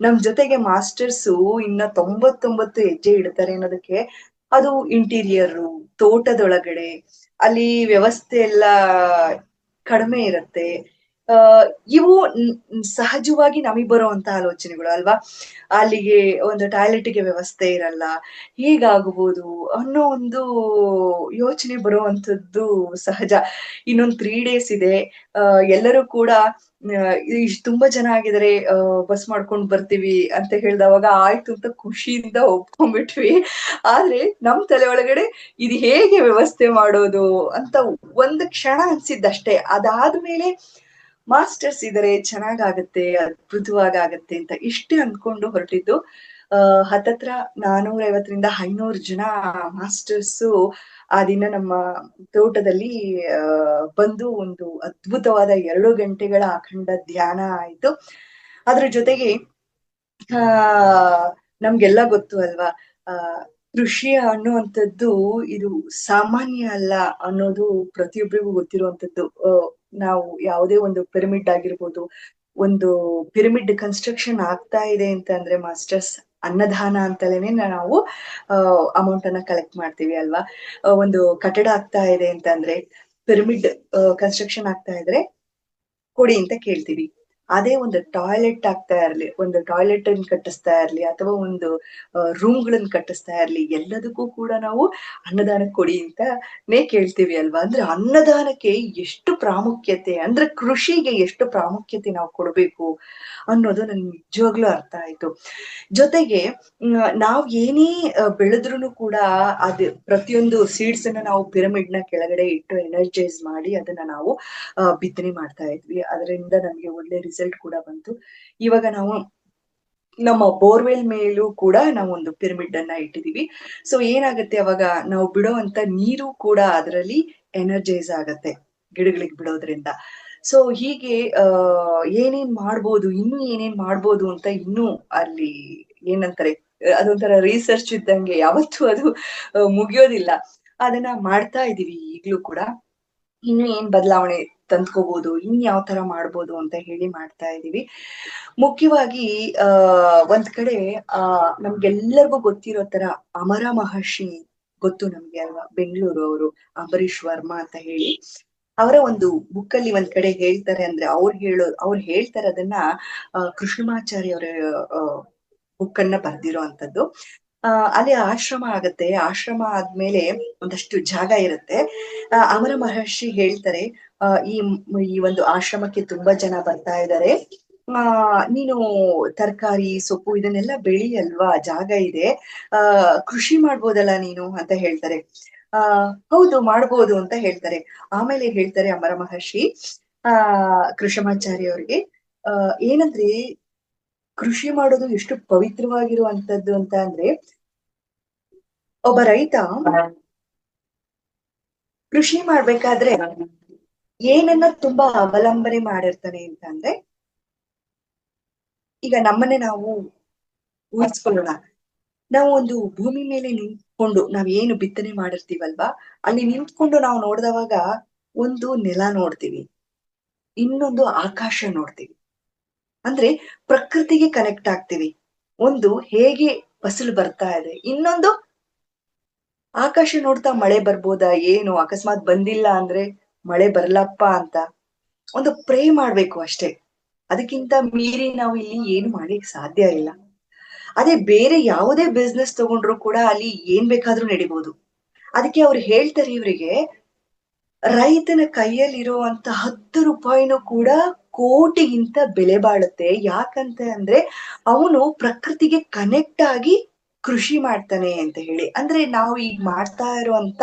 ನಮ್ ಜೊತೆಗೆ ಮಾಸ್ಟರ್ಸು ಇನ್ನ 99 ಹೆಜ್ಜೆ ಇಡ್ತಾರೆ ಅನ್ನೋದಕ್ಕೆ. ಅದು ಇಂಟೀರಿಯರ್, ತೋಟದೊಳಗಡೆ, ಅಲ್ಲಿ ವ್ಯವಸ್ಥೆ ಎಲ್ಲ ಕಡಿಮೆ ಇರತ್ತೆ. ಇವು ಸಹಜವಾಗಿ ನಮಗ್ ಬರುವಂತ ಆಲೋಚನೆಗಳು ಅಲ್ವಾ. ಅಲ್ಲಿಗೆ ಒಂದು ಟಾಯ್ಲೆಟ್ಗೆ ವ್ಯವಸ್ಥೆ ಇರಲ್ಲ, ಹೀಗಾಗಬಹುದು ಅನ್ನೋ ಒಂದು ಯೋಚನೆ ಬರುವಂತದ್ದು ಸಹಜ. ಇನ್ನೊಂದ್ 3 days ಇದೆ, ಎಲ್ಲರೂ ಕೂಡ ತುಂಬಾ ಜನ ಆಗಿದ್ದಾರೆ, ಬಸ್ ಮಾಡ್ಕೊಂಡ್ ಬರ್ತೀವಿ ಅಂತ ಹೇಳ್ದವಾಗ ಆಯ್ತು ಅಂತ ಖುಷಿಯಿಂದ ಒಪ್ಕೊಂಡ್ಬಿಟ್ವಿ. ಆದ್ರೆ ನಮ್ ತಲೆ ಒಳಗಡೆ ಇದು ಹೇಗೆ ವ್ಯವಸ್ಥೆ ಮಾಡೋದು ಅಂತ ಒಂದು ಕ್ಷಣ ಅನ್ಸಿದ್ದಷ್ಟೇ. ಅದಾದ್ಮೇಲೆ ಮಾಸ್ಟರ್ಸ್ ಇದಾರೆ, ಚೆನ್ನಾಗಾಗತ್ತೆ, ಅದ್ಭುತವಾಗತ್ತೆ ಅಂತ ಇಷ್ಟೇ ಅನ್ಕೊಂಡು ಹೊರಟಿದ್ದು. ಹತ್ತತ್ರ 450-500 ಜನ ಮಾಸ್ಟರ್ಸು ಆ ದಿನ ನಮ್ಮ ತೋಟದಲ್ಲಿ ಬಂದು ಒಂದು ಅದ್ಭುತವಾದ 2 ಗಂಟೆಗಳ ಅಖಂಡ ಧ್ಯಾನ ಆಯ್ತು. ಅದ್ರ ಜೊತೆಗೆ ನಮ್ಗೆಲ್ಲ ಗೊತ್ತು ಅಲ್ವಾ, ಕೃಷಿ ಅನ್ನುವಂಥದ್ದು ಇದು ಸಾಮಾನ್ಯ ಅಲ್ಲ ಅನ್ನೋದು ಪ್ರತಿಯೊಬ್ಬರಿಗೂ ಗೊತ್ತಿರುವಂತದ್ದು. ನಾವು ಯಾವುದೇ ಒಂದು ಪಿರಮಿಡ್ ಆಗಿರ್ಬೋದು, ಒಂದು ಪಿರಮಿಡ್ ಕನ್ಸ್ಟ್ರಕ್ಷನ್ ಆಗ್ತಾ ಇದೆ ಅಂತ ಅಂದ್ರೆ ಮಾಸ್ಟರ್ಸ್ ಅನ್ನದಾನ ಅಂತಲೇನೆ ನಾವು ಅಮೌಂಟ್ ಅನ್ನ ಕಲೆಕ್ಟ್ ಮಾಡ್ತೀವಿ ಅಲ್ವಾ. ಒಂದು ಕಟ್ಟಡ ಆಗ್ತಾ ಇದೆ ಅಂತ ಅಂದ್ರೆ, ಪಿರಮಿಡ್ ಕನ್ಸ್ಟ್ರಕ್ಷನ್ ಆಗ್ತಾ ಇದ್ರೆ ಕೊಡಿ ಅಂತ ಕೇಳ್ತೀವಿ. ಅದೇ ಒಂದು ಟಾಯ್ಲೆಟ್ ಆಗ್ತಾ ಇರ್ಲಿ, ಒಂದು ಟಾಯ್ಲೆಟ್ ಅನ್ನು ಕಟ್ಟಿಸ್ತಾ ಇರ್ಲಿ, ಅಥವಾ ಒಂದು ರೂಮ್ಗಳನ್ನ ಕಟ್ಟಿಸ್ತಾ ಇರ್ಲಿ, ಎಲ್ಲದಕ್ಕೂ ಕೂಡ ನಾವು ಅನ್ನದಾನಕ್ಕೆ ಕೊಡಿ ಅಂತಾನೇ ಕೇಳ್ತೀವಿ ಅಲ್ವಾ. ಅಂದ್ರೆ ಅನ್ನದಾನಕ್ಕೆ ಎಷ್ಟು ಪ್ರಾಮುಖ್ಯತೆ, ಅಂದ್ರೆ ಕೃಷಿಗೆ ಎಷ್ಟು ಪ್ರಾಮುಖ್ಯತೆ ನಾವು ಕೊಡ್ಬೇಕು ಅನ್ನೋದು ನನ್ಗೆ ನಿಜವಾಗ್ಲೂ ಅರ್ಥ ಆಯ್ತು. ಜೊತೆಗೆ ನಾವ್ ಏನೇ ಬೆಳೆದ್ರು ಕೂಡ ಅದು ಪ್ರತಿಯೊಂದು ಸೀಡ್ಸ್ ಅನ್ನ ನಾವು ಪಿರಮಿಡ್ ನ ಕೆಳಗಡೆ ಇಟ್ಟು ಎನರ್ಜೈಸ್ ಮಾಡಿ ಅದನ್ನ ನಾವು ಬಿತ್ತನೆ ಮಾಡ್ತಾ ಇದ್ವಿ. ಅದರಿಂದ ನಮ್ಗೆ ಒಳ್ಳೆ ರಿಸಲ್ಟ್ ಕೂಡ ಬಂತು. ಇವಾಗ ನಾವು ನಮ್ಮ ಬೋರ್ವೆಲ್ ಮೇಲೂ ಕೂಡ ನಾವು ಒಂದು ಪಿರಮಿಡ್ ಅನ್ನ ಇಟ್ಟಿದೀವಿ. ಸೊ ಏನಾಗತ್ತೆ, ಅವಾಗ ನಾವು ಬಿಡೋವಂತ ನೀರು ಕೂಡ ಅದರಲ್ಲಿ ಎನರ್ಜೈಸ್ ಆಗತ್ತೆ ಗಿಡಗಳಿಗೆ ಬಿಡೋದ್ರಿಂದ. ಸೊ ಹೀಗೆ ಏನೇನ್ ಮಾಡ್ಬೋದು, ಇನ್ನೂ ಏನೇನ್ ಮಾಡ್ಬೋದು ಅಂತ ಇನ್ನೂ ಅಲ್ಲಿ ಏನಂತಾರೆ, ಅದೊಂಥರ ರಿಸರ್ಚ್ ಇದ್ದಂಗೆ, ಯಾವತ್ತೂ ಅದು ಮುಗಿಯೋದಿಲ್ಲ. ಅದನ್ನ ಮಾಡ್ತಾ ಇದೀವಿ ಈಗ್ಲೂ ಕೂಡ. ಇನ್ನು ಏನ್ ಬದಲಾವಣೆ ತಂದ್ಕೋಬಹುದು, ಇನ್ ಯಾವ ತರ ಮಾಡ್ಬೋದು ಅಂತ ಹೇಳಿ ಮಾಡ್ತಾ ಇದೀವಿ. ಮುಖ್ಯವಾಗಿ ಒಂದ್ ಕಡೆ ನಮ್ಗೆಲ್ಲರಿಗೂ ಗೊತ್ತಿರೋ ತರ ಅಮರ ಮಹರ್ಷಿ ಗೊತ್ತು ನಮ್ಗೆ ಅಲ್ವಾ, ಬೆಂಗಳೂರು ಅವರು, ಅಂಬರೀಶ್ ವರ್ಮಾ ಅಂತ ಹೇಳಿ. ಅವರ ಒಂದು ಬುಕ್ ಅಲ್ಲಿ ಒಂದ್ ಕಡೆ ಹೇಳ್ತಾರೆ, ಅಂದ್ರೆ ಅವ್ರು ಹೇಳ್ತಾರೆ ಅದನ್ನ, ಕೃಷ್ಣಮಾಚಾರಿ ಅವರ ಬುಕ್ ಅನ್ನ ಬರ್ದಿರೋ ಅಂತದ್ದು. ಅಲ್ಲಿ ಆಶ್ರಮ ಆಗತ್ತೆ. ಆಶ್ರಮ ಆದ್ಮೇಲೆ ಒಂದಷ್ಟು ಜಾಗ ಇರುತ್ತೆ. ಅಮರ ಮಹರ್ಷಿ ಹೇಳ್ತಾರೆ, ಈ ಒಂದು ಆಶ್ರಮಕ್ಕೆ ತುಂಬಾ ಜನ ಬರ್ತಾ ಇದ್ದಾರೆ, ನೀನು ತರಕಾರಿ ಸೊಪ್ಪು ಇದನ್ನೆಲ್ಲ ಬೆಳೆಯಲ್ವಾ, ಜಾಗ ಇದೆ, ಕೃಷಿ ಮಾಡ್ಬೋದಲ್ಲ ನೀನು ಅಂತ ಹೇಳ್ತಾರೆ. ಆ ಹೌದು ಮಾಡ್ಬೋದು ಅಂತ ಹೇಳ್ತಾರೆ. ಆಮೇಲೆ ಹೇಳ್ತಾರೆ ಅಮರ ಮಹರ್ಷಿ ಆ ಕೃಷಮಾಚಾರಿ ಅವ್ರಿಗೆ, ಏನಂದ್ರೆ ಕೃಷಿ ಮಾಡೋದು ಎಷ್ಟು ಪವಿತ್ರವಾಗಿರುವಂತದ್ದು ಅಂತ ಅಂದ್ರೆ, ಒಬ್ಬ ರೈತ ಕೃಷಿ ಮಾಡ್ಬೇಕಾದ್ರೆ ಏನನ್ನ ತುಂಬಾ ಅವಲಂಬನೆ ಮಾಡಿರ್ತಾನೆ ಅಂತ ಅಂದ್ರೆ, ಈಗ ನಮ್ಮನ್ನೇ ನಾವು ಊಹಿಸ್ಕೊಳ್ಳೋಣ. ನಾವು ಒಂದು ಭೂಮಿ ಮೇಲೆ ನಿಂತ್ಕೊಂಡು ನಾವ್ ಏನು ಬಿತ್ತನೆ ಮಾಡಿರ್ತೀವಲ್ವಾ, ಅಲ್ಲಿ ನಿಂತ್ಕೊಂಡು ನಾವು ನೋಡಿದವಾಗ ಒಂದು ನೆಲ ನೋಡ್ತೀವಿ, ಇನ್ನೊಂದು ಆಕಾಶ ನೋಡ್ತೀವಿ. ಅಂದ್ರೆ ಪ್ರಕೃತಿಗೆ ಕನೆಕ್ಟ್ ಆಗ್ತೀವಿ. ಒಂದು ಹೇಗೆ ಫಸಲು ಬರ್ತಾ ಇದೆ, ಇನ್ನೊಂದು ಆಕಾಶ ನೋಡ್ತಾ ಮಳೆ ಬರ್ಬೋದಾ, ಏನು ಅಕಸ್ಮಾತ್ ಬಂದಿಲ್ಲ ಅಂದ್ರೆ ಮಳೆ ಬರ್ಲಪ್ಪ ಅಂತ ಒಂದು ಪ್ರೇ ಮಾಡ್ಬೇಕು ಅಷ್ಟೇ. ಅದಕ್ಕಿಂತ ಮೀರಿ ನಾವು ಇಲ್ಲಿ ಏನು ಮಾಡ್ಲಿಕ್ಕೆ ಸಾಧ್ಯ ಇಲ್ಲ. ಅದೇ ಬೇರೆ ಯಾವುದೇ ಬಿಸ್ನೆಸ್ ತಗೊಂಡ್ರು ಕೂಡ ಅಲ್ಲಿ ಏನ್ ಬೇಕಾದ್ರೂ ನಡಿಬಹುದು. ಅದಕ್ಕೆ ಅವ್ರು ಹೇಳ್ತಾರೆ ಇವರಿಗೆ, ರೈತನ ಕೈಯಲ್ಲಿರುವಂತ 10 ರೂಪಾಯಿನೂ ಕೂಡ ಕೋಟಿಗಿಂತ ಬೆಲೆ ಬಾಳುತ್ತೆ. ಯಾಕಂತ ಅಂದ್ರೆ ಅವನು ಪ್ರಕೃತಿಗೆ ಕನೆಕ್ಟ್ ಆಗಿ ಕೃಷಿ ಮಾಡ್ತಾನೆ ಅಂತ ಹೇಳಿ. ಅಂದ್ರೆ ನಾವು ಈಗ ಮಾಡ್ತಾ ಇರುವಂತ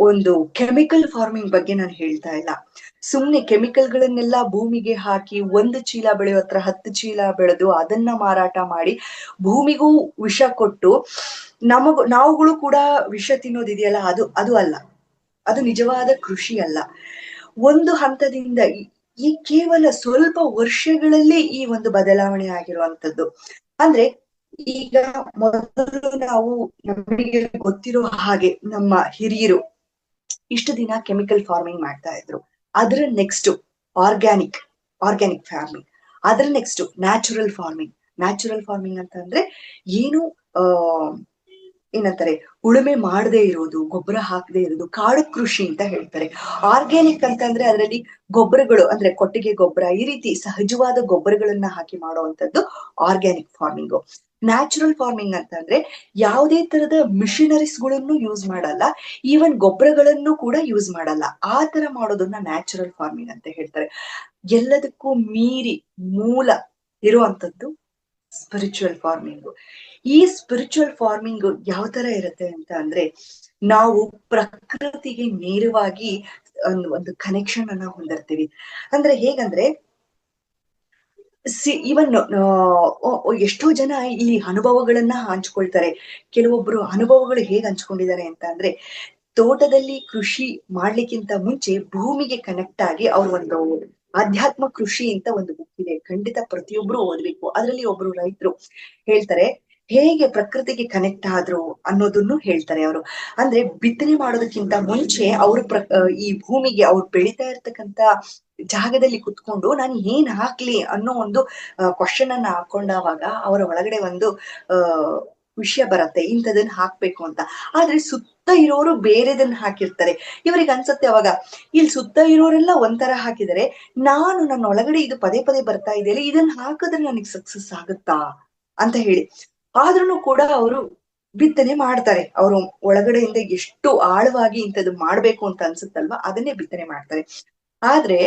ಒಂದು ಕೆಮಿಕಲ್ ಫಾರ್ಮಿಂಗ್ ಬಗ್ಗೆ ನಾನು ಹೇಳ್ತಾ ಇಲ್ಲ. ಸುಮ್ನೆ ಕೆಮಿಕಲ್ಗಳನ್ನೆಲ್ಲ ಭೂಮಿಗೆ ಹಾಕಿ 1 ಚೀಲ ಬೆಳೆಯೋ ಹತ್ರ 10 ಚೀಲ ಬೆಳೆದು ಅದನ್ನ ಮಾರಾಟ ಮಾಡಿ ಭೂಮಿಗೂ ವಿಷ ಕೊಟ್ಟು ನಾವುಗಳು ಕೂಡ ವಿಷ ತಿನ್ನೋದಿದೆಯಲ್ಲ, ಅದು ಅಲ್ಲ. ಅದು ನಿಜವಾದ ಕೃಷಿ ಅಲ್ಲ. ಒಂದು ಹಂತದಿಂದ ಈ ಕೇವಲ ಸ್ವಲ್ಪ ವರ್ಷಗಳಲ್ಲಿ ಈ ಒಂದು ಬದಲಾವಣೆ ಆಗಿರುವಂತದ್ದು. ಅಂದ್ರೆ ಈಗ ಮೊದಲು ನಾವು, ನಮಗೆ ಗೊತ್ತಿರೋ ಹಾಗೆ ನಮ್ಮ ಹಿರಿಯರು ಇಷ್ಟು ದಿನ ಕೆಮಿಕಲ್ ಫಾರ್ಮಿಂಗ್ ಮಾಡ್ತಾ ಇದ್ರು. ಅದ್ರ ನೆಕ್ಸ್ಟ್ ಆರ್ಗ್ಯಾನಿಕ್ ಆರ್ಗ್ಯಾನಿಕ್ ಫಾರ್ಮಿಂಗ್, ಅದ್ರ next natural farming. Natural farming ಅಂತ ಅಂದ್ರೆ ಏನು, ಆ ಏನಂತಾರೆ, ಉಳುಮೆ ಮಾಡದೇ ಇರೋದು, ಗೊಬ್ಬರ ಹಾಕದೇ ಇರೋದು, ಕಾಡು ಕೃಷಿ ಅಂತ ಹೇಳ್ತಾರೆ. ಆರ್ಗ್ಯಾನಿಕ್ ಅಂತಂದ್ರೆ ಅದರಲ್ಲಿ ಗೊಬ್ಬರಗಳು ಅಂದ್ರೆ ಕೊಟ್ಟಿಗೆ ಗೊಬ್ಬರ, ಈ ರೀತಿ ಸಹಜವಾದ ಗೊಬ್ಬರಗಳನ್ನ ಹಾಕಿ ಮಾಡುವಂತದ್ದು ಆರ್ಗ್ಯಾನಿಕ್ ಫಾರ್ಮಿಂಗ್. ನ್ಯಾಚುರಲ್ ಫಾರ್ಮಿಂಗ್ ಅಂತಂದ್ರೆ ಯಾವುದೇ ತರದ ಮಿಷನರೀಸ್ ಗಳನ್ನು ಯೂಸ್ ಮಾಡಲ್ಲ, ಈವನ್ ಗೊಬ್ಬರಗಳನ್ನು ಕೂಡ ಯೂಸ್ ಮಾಡಲ್ಲ. ಆ ತರ ಮಾಡೋದನ್ನ ನ್ಯಾಚುರಲ್ ಫಾರ್ಮಿಂಗ್ ಅಂತ ಹೇಳ್ತಾರೆ. ಎಲ್ಲದಕ್ಕೂ ಮೀರಿ ಮೂಲ ಇರುವಂತದ್ದು ಸ್ಪಿರಿಚುವಲ್ ಫಾರ್ಮಿಂಗ್. ಈ ಸ್ಪಿರಿಚುವಲ್ ಫಾರ್ಮಿಂಗ್ ಯಾವ ತರ ಇರುತ್ತೆ ಅಂತ ಅಂದ್ರೆ, ನಾವು ಪ್ರಕೃತಿಗೆ ನೇರವಾಗಿ ಒಂದು ಕನೆಕ್ಷನ್ ಅನ್ನ ಹೊಂದಿರ್ತೀವಿ. ಅಂದ್ರೆ ಹೇಗಂದ್ರೆ, ಇವನ್ ಎಷ್ಟೋ ಜನ ಇಲ್ಲಿ ಅನುಭವಗಳನ್ನ ಹಂಚ್ಕೊಳ್ತಾರೆ. ಕೆಲವೊಬ್ರು ಅನುಭವಗಳು ಹೇಗ್ ಹಂಚ್ಕೊಂಡಿದ್ದಾರೆ ಅಂತ ಅಂದ್ರೆ, ತೋಟದಲ್ಲಿ ಕೃಷಿ ಮಾಡ್ಲಿಕ್ಕಿಂತ ಮುಂಚೆ ಭೂಮಿಗೆ ಕನೆಕ್ಟ್ ಆಗಿ ಅವ್ರು ಒಂದು ಆಧ್ಯಾತ್ಮ ಕೃಷಿ ಅಂತ ಒಂದು ಬುಕ್ ಇದೆ, ಖಂಡಿತ ಪ್ರತಿಯೊಬ್ರು ಓದ್ಬೇಕು. ಅದ್ರಲ್ಲಿ ಒಬ್ರು ರೈತರು ಹೇಳ್ತಾರೆ ಹೇಗೆ ಪ್ರಕೃತಿಗೆ ಕನೆಕ್ಟ್ ಆದ್ರು ಅನ್ನೋದನ್ನು ಹೇಳ್ತಾರೆ ಅವರು. ಅಂದ್ರೆ ಬಿತ್ತನೆ ಮಾಡೋದಕ್ಕಿಂತ ಮುಂಚೆ ಅವರು ಈ ಭೂಮಿಗೆ ಅವ್ರು ಬೆಳಿತಾ ಇರ್ತಕ್ಕಂತ ಜಾಗದಲ್ಲಿ ಕುತ್ಕೊಂಡು ನಾನು ಏನ್ ಹಾಕ್ಲಿ ಅನ್ನೋ ಒಂದು ಕ್ವಶನ್ ಅನ್ನ ಹಾಕೊಂಡಾಗ ಅವರ ಒಳಗಡೆ ಒಂದು ವಿಷಯ ಬರುತ್ತೆ, ಇಂಥದನ್ನ ಹಾಕ್ಬೇಕು ಅಂತ. ಆದ್ರೆ ಸುತ್ತ ಇರೋರು ಬೇರೆದನ್ನ ಹಾಕಿರ್ತಾರೆ. ಇವ್ರಿಗೆ ಅನ್ಸತ್ತೆ ಅವಾಗ, ಇಲ್ಲಿ ಸುತ್ತ ಇರೋರೆಲ್ಲ ಒಂಥರ ಹಾಕಿದರೆ ನಾನು ನನ್ನ ಒಳಗಡೆ ಇದು ಪದೇ ಪದೇ ಬರ್ತಾ ಇದೆಯಲ್ಲ, ಇದನ್ನ ಹಾಕಿದ್ರೆ ನನಗೆ ಸಕ್ಸಸ್ ಆಗುತ್ತಾ ಅಂತ ಹೇಳಿ. ಆದ್ರೂ ಕೂಡ ಅವರು ಬಿತ್ತನೆ ಮಾಡ್ತಾರೆ. ಅವರು ಒಳಗಡೆಯಿಂದ ಎಷ್ಟು ಆಳವಾಗಿ ಇಂಥದ್ದು ಮಾಡ್ಬೇಕು ಅಂತ ಅನ್ಸುತ್ತಲ್ವಾ, ಅದನ್ನೇ ಬಿತ್ತನೆ ಮಾಡ್ತಾರೆ. ಆದ್ರೆ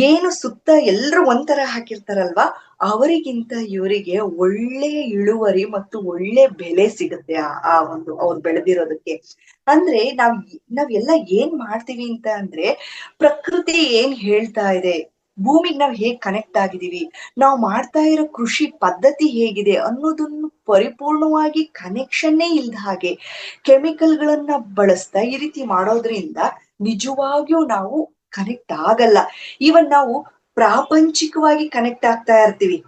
ಏನು ಸುತ್ತ ಎಲ್ರು ಒಂಥರ ಹಾಕಿರ್ತಾರಲ್ವಾ, ಅವರಿಗಿಂತ ಇವರಿಗೆ ಒಳ್ಳೆಯ ಇಳುವರಿ ಮತ್ತು ಒಳ್ಳೆ ಬೆಲೆ ಸಿಗುತ್ತೆ ಆ ಒಂದು ಅವ್ರು ಬೆಳೆದಿರೋದಕ್ಕೆ. ಅಂದ್ರೆ ನಾವೆಲ್ಲ ಏನ್ ಮಾಡ್ತೀವಿ ಅಂತ ಅಂದ್ರೆ, ಪ್ರಕೃತಿ ಏನ್ ಹೇಳ್ತಾ ಇದೆ, ಭೂಮಿಗೆ ನಾವ್ ಹೇಗ್ ಕನೆಕ್ಟ್ ಆಗಿದೀವಿ, ನಾವು ಮಾಡ್ತಾ ಇರೋ ಕೃಷಿ ಪದ್ಧತಿ ಹೇಗಿದೆ ಅನ್ನೋದನ್ನು ಪರಿಪೂರ್ಣವಾಗಿ ಕನೆಕ್ಷನ್ನೇ ಇಲ್ದ ಹಾಗೆ ಕೆಮಿಕಲ್ಗಳನ್ನ ಬಳಸ್ತಾ ಈ ರೀತಿ ಮಾಡೋದ್ರಿಂದ ನಿಜವಾಗಿಯೂ ನಾವು ಕನೆಕ್ಟ್ ಆಗಲ್ಲ. ಈವನ್ ನಾವು ಪ್ರಾಪಂಚಿಕವಾಗಿ ಕನೆಕ್ಟ್ ಆಗ್ತಾ ಇರ್ತೀವಿ,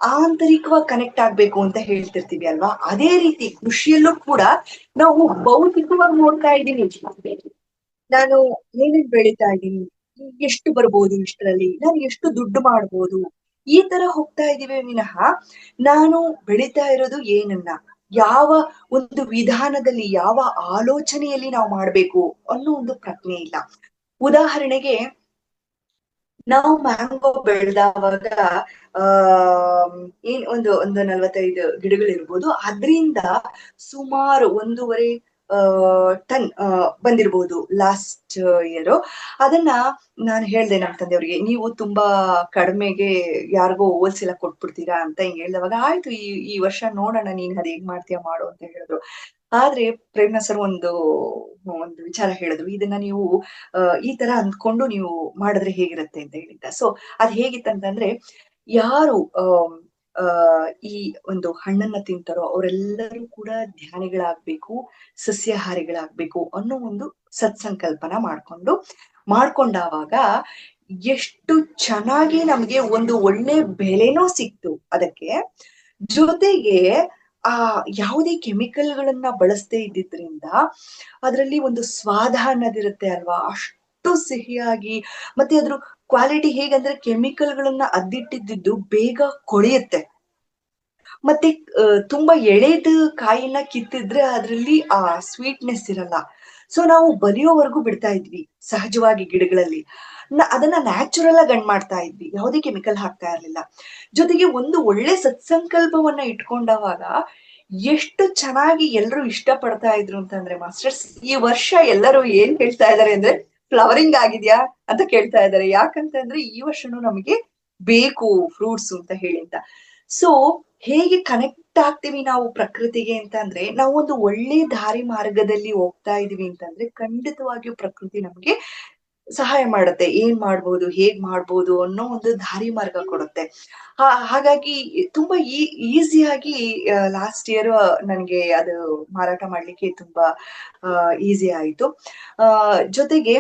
ಆಂತರಿಕವಾಗಿ ಕನೆಕ್ಟ್ ಆಗ್ಬೇಕು ಅಂತ ಹೇಳ್ತಿರ್ತೀವಿ ಅಲ್ವಾ. ಅದೇ ರೀತಿ ಕೃಷಿಯಲ್ಲೂ ಕೂಡ ನಾವು ಭೌತಿಕವಾಗಿ ನೋಡ್ತಾ ಇದ್ದೀವಿ, ನಾನು ಏನೇನ್ ಬೆಳಿತಾ ಇದ್ದೀನಿ, ಎಷ್ಟು ಬರ್ಬೋದು ಇಷ್ಟರಲ್ಲಿ, ನಾನು ಎಷ್ಟು ದುಡ್ಡು ಮಾಡ್ಬೋದು, ಈ ತರ ಹೋಗ್ತಾ ಇದೀವಿ ವಿನಃ ನಾನು ಬೆಳಿತಾ ಇರೋದು ಏನನ್ನ, ಯಾವ ಒಂದು ವಿಧಾನದಲ್ಲಿ, ಯಾವ ಆಲೋಚನೆಯಲ್ಲಿ ನಾವು ಮಾಡ್ಬೇಕು ಅನ್ನೋ ಒಂದು ಪ್ರಜ್ಞೆ ಇಲ್ಲ. ಉದಾಹರಣೆಗೆ, ನಾವು ಮ್ಯಾಂಗೋ ಬೆಳೆದವಾಗ ಆ ಏನ್ ಒಂದು 45 ಗಿಡಗಳಿರ್ಬೋದು. ಅದ್ರಿಂದ ಸುಮಾರು 1.5 ಟನ್ ಬಂದಿರಬಹುದು ಲಾಸ್ಟ್ ಇಯರ್. ಅದನ್ನ ನಾನು ಹೇಳ್ದೆ ನಮ್ಮ ತಂದೆಯವ್ರಿಗೆ, ನೀವು ತುಂಬಾ ಕಡಿಮೆಗೆ ಯಾರಿಗೋ ಹೋಲ್ಸೇಲ್ ಕೊಟ್ಬಿಡ್ತೀರಾ ಅಂತ ಹಿಂಗ್ ಹೇಳ್ದವಾಗ, ಆಯ್ತು ಈ ವರ್ಷ ನೋಡೋಣ, ನೀನ್ ಅದ್ ಹೇಗ್ ಮಾಡ್ತೀಯ ಮಾಡು ಅಂತ ಹೇಳಿದ್ರು. ಆದ್ರೆ ಪ್ರೇಮ್ನಾ ಸರ್ ಒಂದು ಒಂದು ವಿಚಾರ ಹೇಳಿದ್ರು, ಇದನ್ನ ನೀವು ಈ ತರ ಅಂದ್ಕೊಂಡು ನೀವು ಮಾಡಿದ್ರೆ ಹೇಗಿರುತ್ತೆ ಅಂತ ಹೇಳಿದ್ದ. ಸೊ ಅದ್ ಹೇಗಿತ್ತಂತಂದ್ರೆ, ಯಾರು ಆ ಈ ಒಂದು ಹಣ್ಣನ್ನ ತಿಂತಾರೋ ಅವರೆಲ್ಲರೂ ಕೂಡ ಧ್ಯಾನಿಗಳಾಗ್ಬೇಕು, ಸಸ್ಯಾಹಾರಿಗಳಾಗ್ಬೇಕು ಅನ್ನೋ ಒಂದು ಸತ್ಸಂಕಲ್ಪನ ಮಾಡ್ಕೊಂಡಾವಾಗ ಎಷ್ಟು ಚೆನ್ನಾಗಿ ನಮ್ಗೆ ಒಂದು ಒಳ್ಳೆ ಬೆಲೆನೂ ಸಿಕ್ತು ಅದಕ್ಕೆ. ಜೊತೆಗೆ ಆ ಯಾವುದೇ ಕೆಮಿಕಲ್ಗಳನ್ನ ಬಳಸದೇ ಇದ್ದಿದ್ರಿಂದ ಅದರಲ್ಲಿ ಒಂದು ಸ್ವಾದ ಅನ್ನೋದಿರುತ್ತೆ ಅಲ್ವಾ, ಅಷ್ಟು ಸಿಹಿಯಾಗಿ. ಮತ್ತೆ ಅದ್ರ ಕ್ವಾಲಿಟಿ ಹೇಗಂದ್ರೆ, ಕೆಮಿಕಲ್ಗಳನ್ನ ಅದ್ದಿಟ್ಟಿದ್ದು ಬೇಗ ಕೊಳೆಯುತ್ತೆ. ಮತ್ತೆ ತುಂಬಾ ಎಳೆದ ಕಾಯಿನ ಕಿತ್ತಿದ್ರೆ ಅದ್ರಲ್ಲಿ ಆ ಸ್ವೀಟ್ನೆಸ್ ಇರಲ್ಲ. ಸೊ ನಾವು ಬಲಿಯೋವರೆಗೂ ಬಿಡ್ತಾ ಇದ್ವಿ ಸಹಜವಾಗಿ ಗಿಡಗಳಲ್ಲಿ. ಅದನ್ನ ನ್ಯಾಚುರಲ್ ಆಗಿ ಹಣ್ಣ್ ಮಾಡ್ತಾ ಇದ್ವಿ, ಯಾವುದೇ ಕೆಮಿಕಲ್ ಹಾಕ್ತಾ ಇರ್ಲಿಲ್ಲ. ಜೊತೆಗೆ ಒಂದು ಒಳ್ಳೆ ಸತ್ಸಂಕಲ್ಪವನ್ನ ಇಟ್ಕೊಂಡವಾಗ ಎಷ್ಟು ಚೆನ್ನಾಗಿ ಎಲ್ರು ಇಷ್ಟ ಪಡ್ತಾ ಇದ್ರು ಅಂತಂದ್ರೆ, ಮಾಸ್ಟರ್ಸ್ ಈ ವರ್ಷ ಎಲ್ಲರೂ ಏನ್ ಹೇಳ್ತಾ ಇದಾರೆ ಅಂದ್ರೆ, ಫ್ಲವರಿಂಗ್ ಆಗಿದ್ಯಾ ಅಂತ ಕೇಳ್ತಾ ಇದಾರೆ. ಯಾಕಂತಂದ್ರೆ ಈ ವರ್ಷನೂ ನಮಗೆ ಬೇಕು ಫ್ರೂಟ್ಸ್ ಅಂತ ಹೇಳಿ ಅಂತ. ಸೊ ಹೇಗೆ ಕನೆಕ್ಟ್ ಆಗ್ತೀವಿ ನಾವು ಪ್ರಕೃತಿಗೆ ಅಂತ ಅಂದ್ರೆ, ನಾವು ಒಂದು ಒಳ್ಳೆ ದಾರಿ ಮಾರ್ಗದಲ್ಲಿ ಹೋಗ್ತಾ ಇದೀವಿ ಅಂತಂದ್ರೆ ಖಂಡಿತವಾಗಿಯೂ ಪ್ರಕೃತಿ ನಮ್ಗೆ ಸಹಾಯ ಮಾಡುತ್ತೆ. ಏನ್ ಮಾಡ್ಬೋದು, ಹೇಗ್ ಮಾಡ್ಬೋದು ಅನ್ನೋ ಒಂದು ದಾರಿ ಮಾರ್ಗ ಕೊಡುತ್ತೆ. ಹಾಗಾಗಿ ತುಂಬಾ ಈಸಿಯಾಗಿ ಲಾಸ್ಟ್ ಇಯರ್ ನನ್ಗೆ ಅದು ಮಾರಾಟ ಮಾಡ್ಲಿಕ್ಕೆ ತುಂಬಾ ಈಸಿ ಆಯ್ತು. ಜೊತೆಗೆ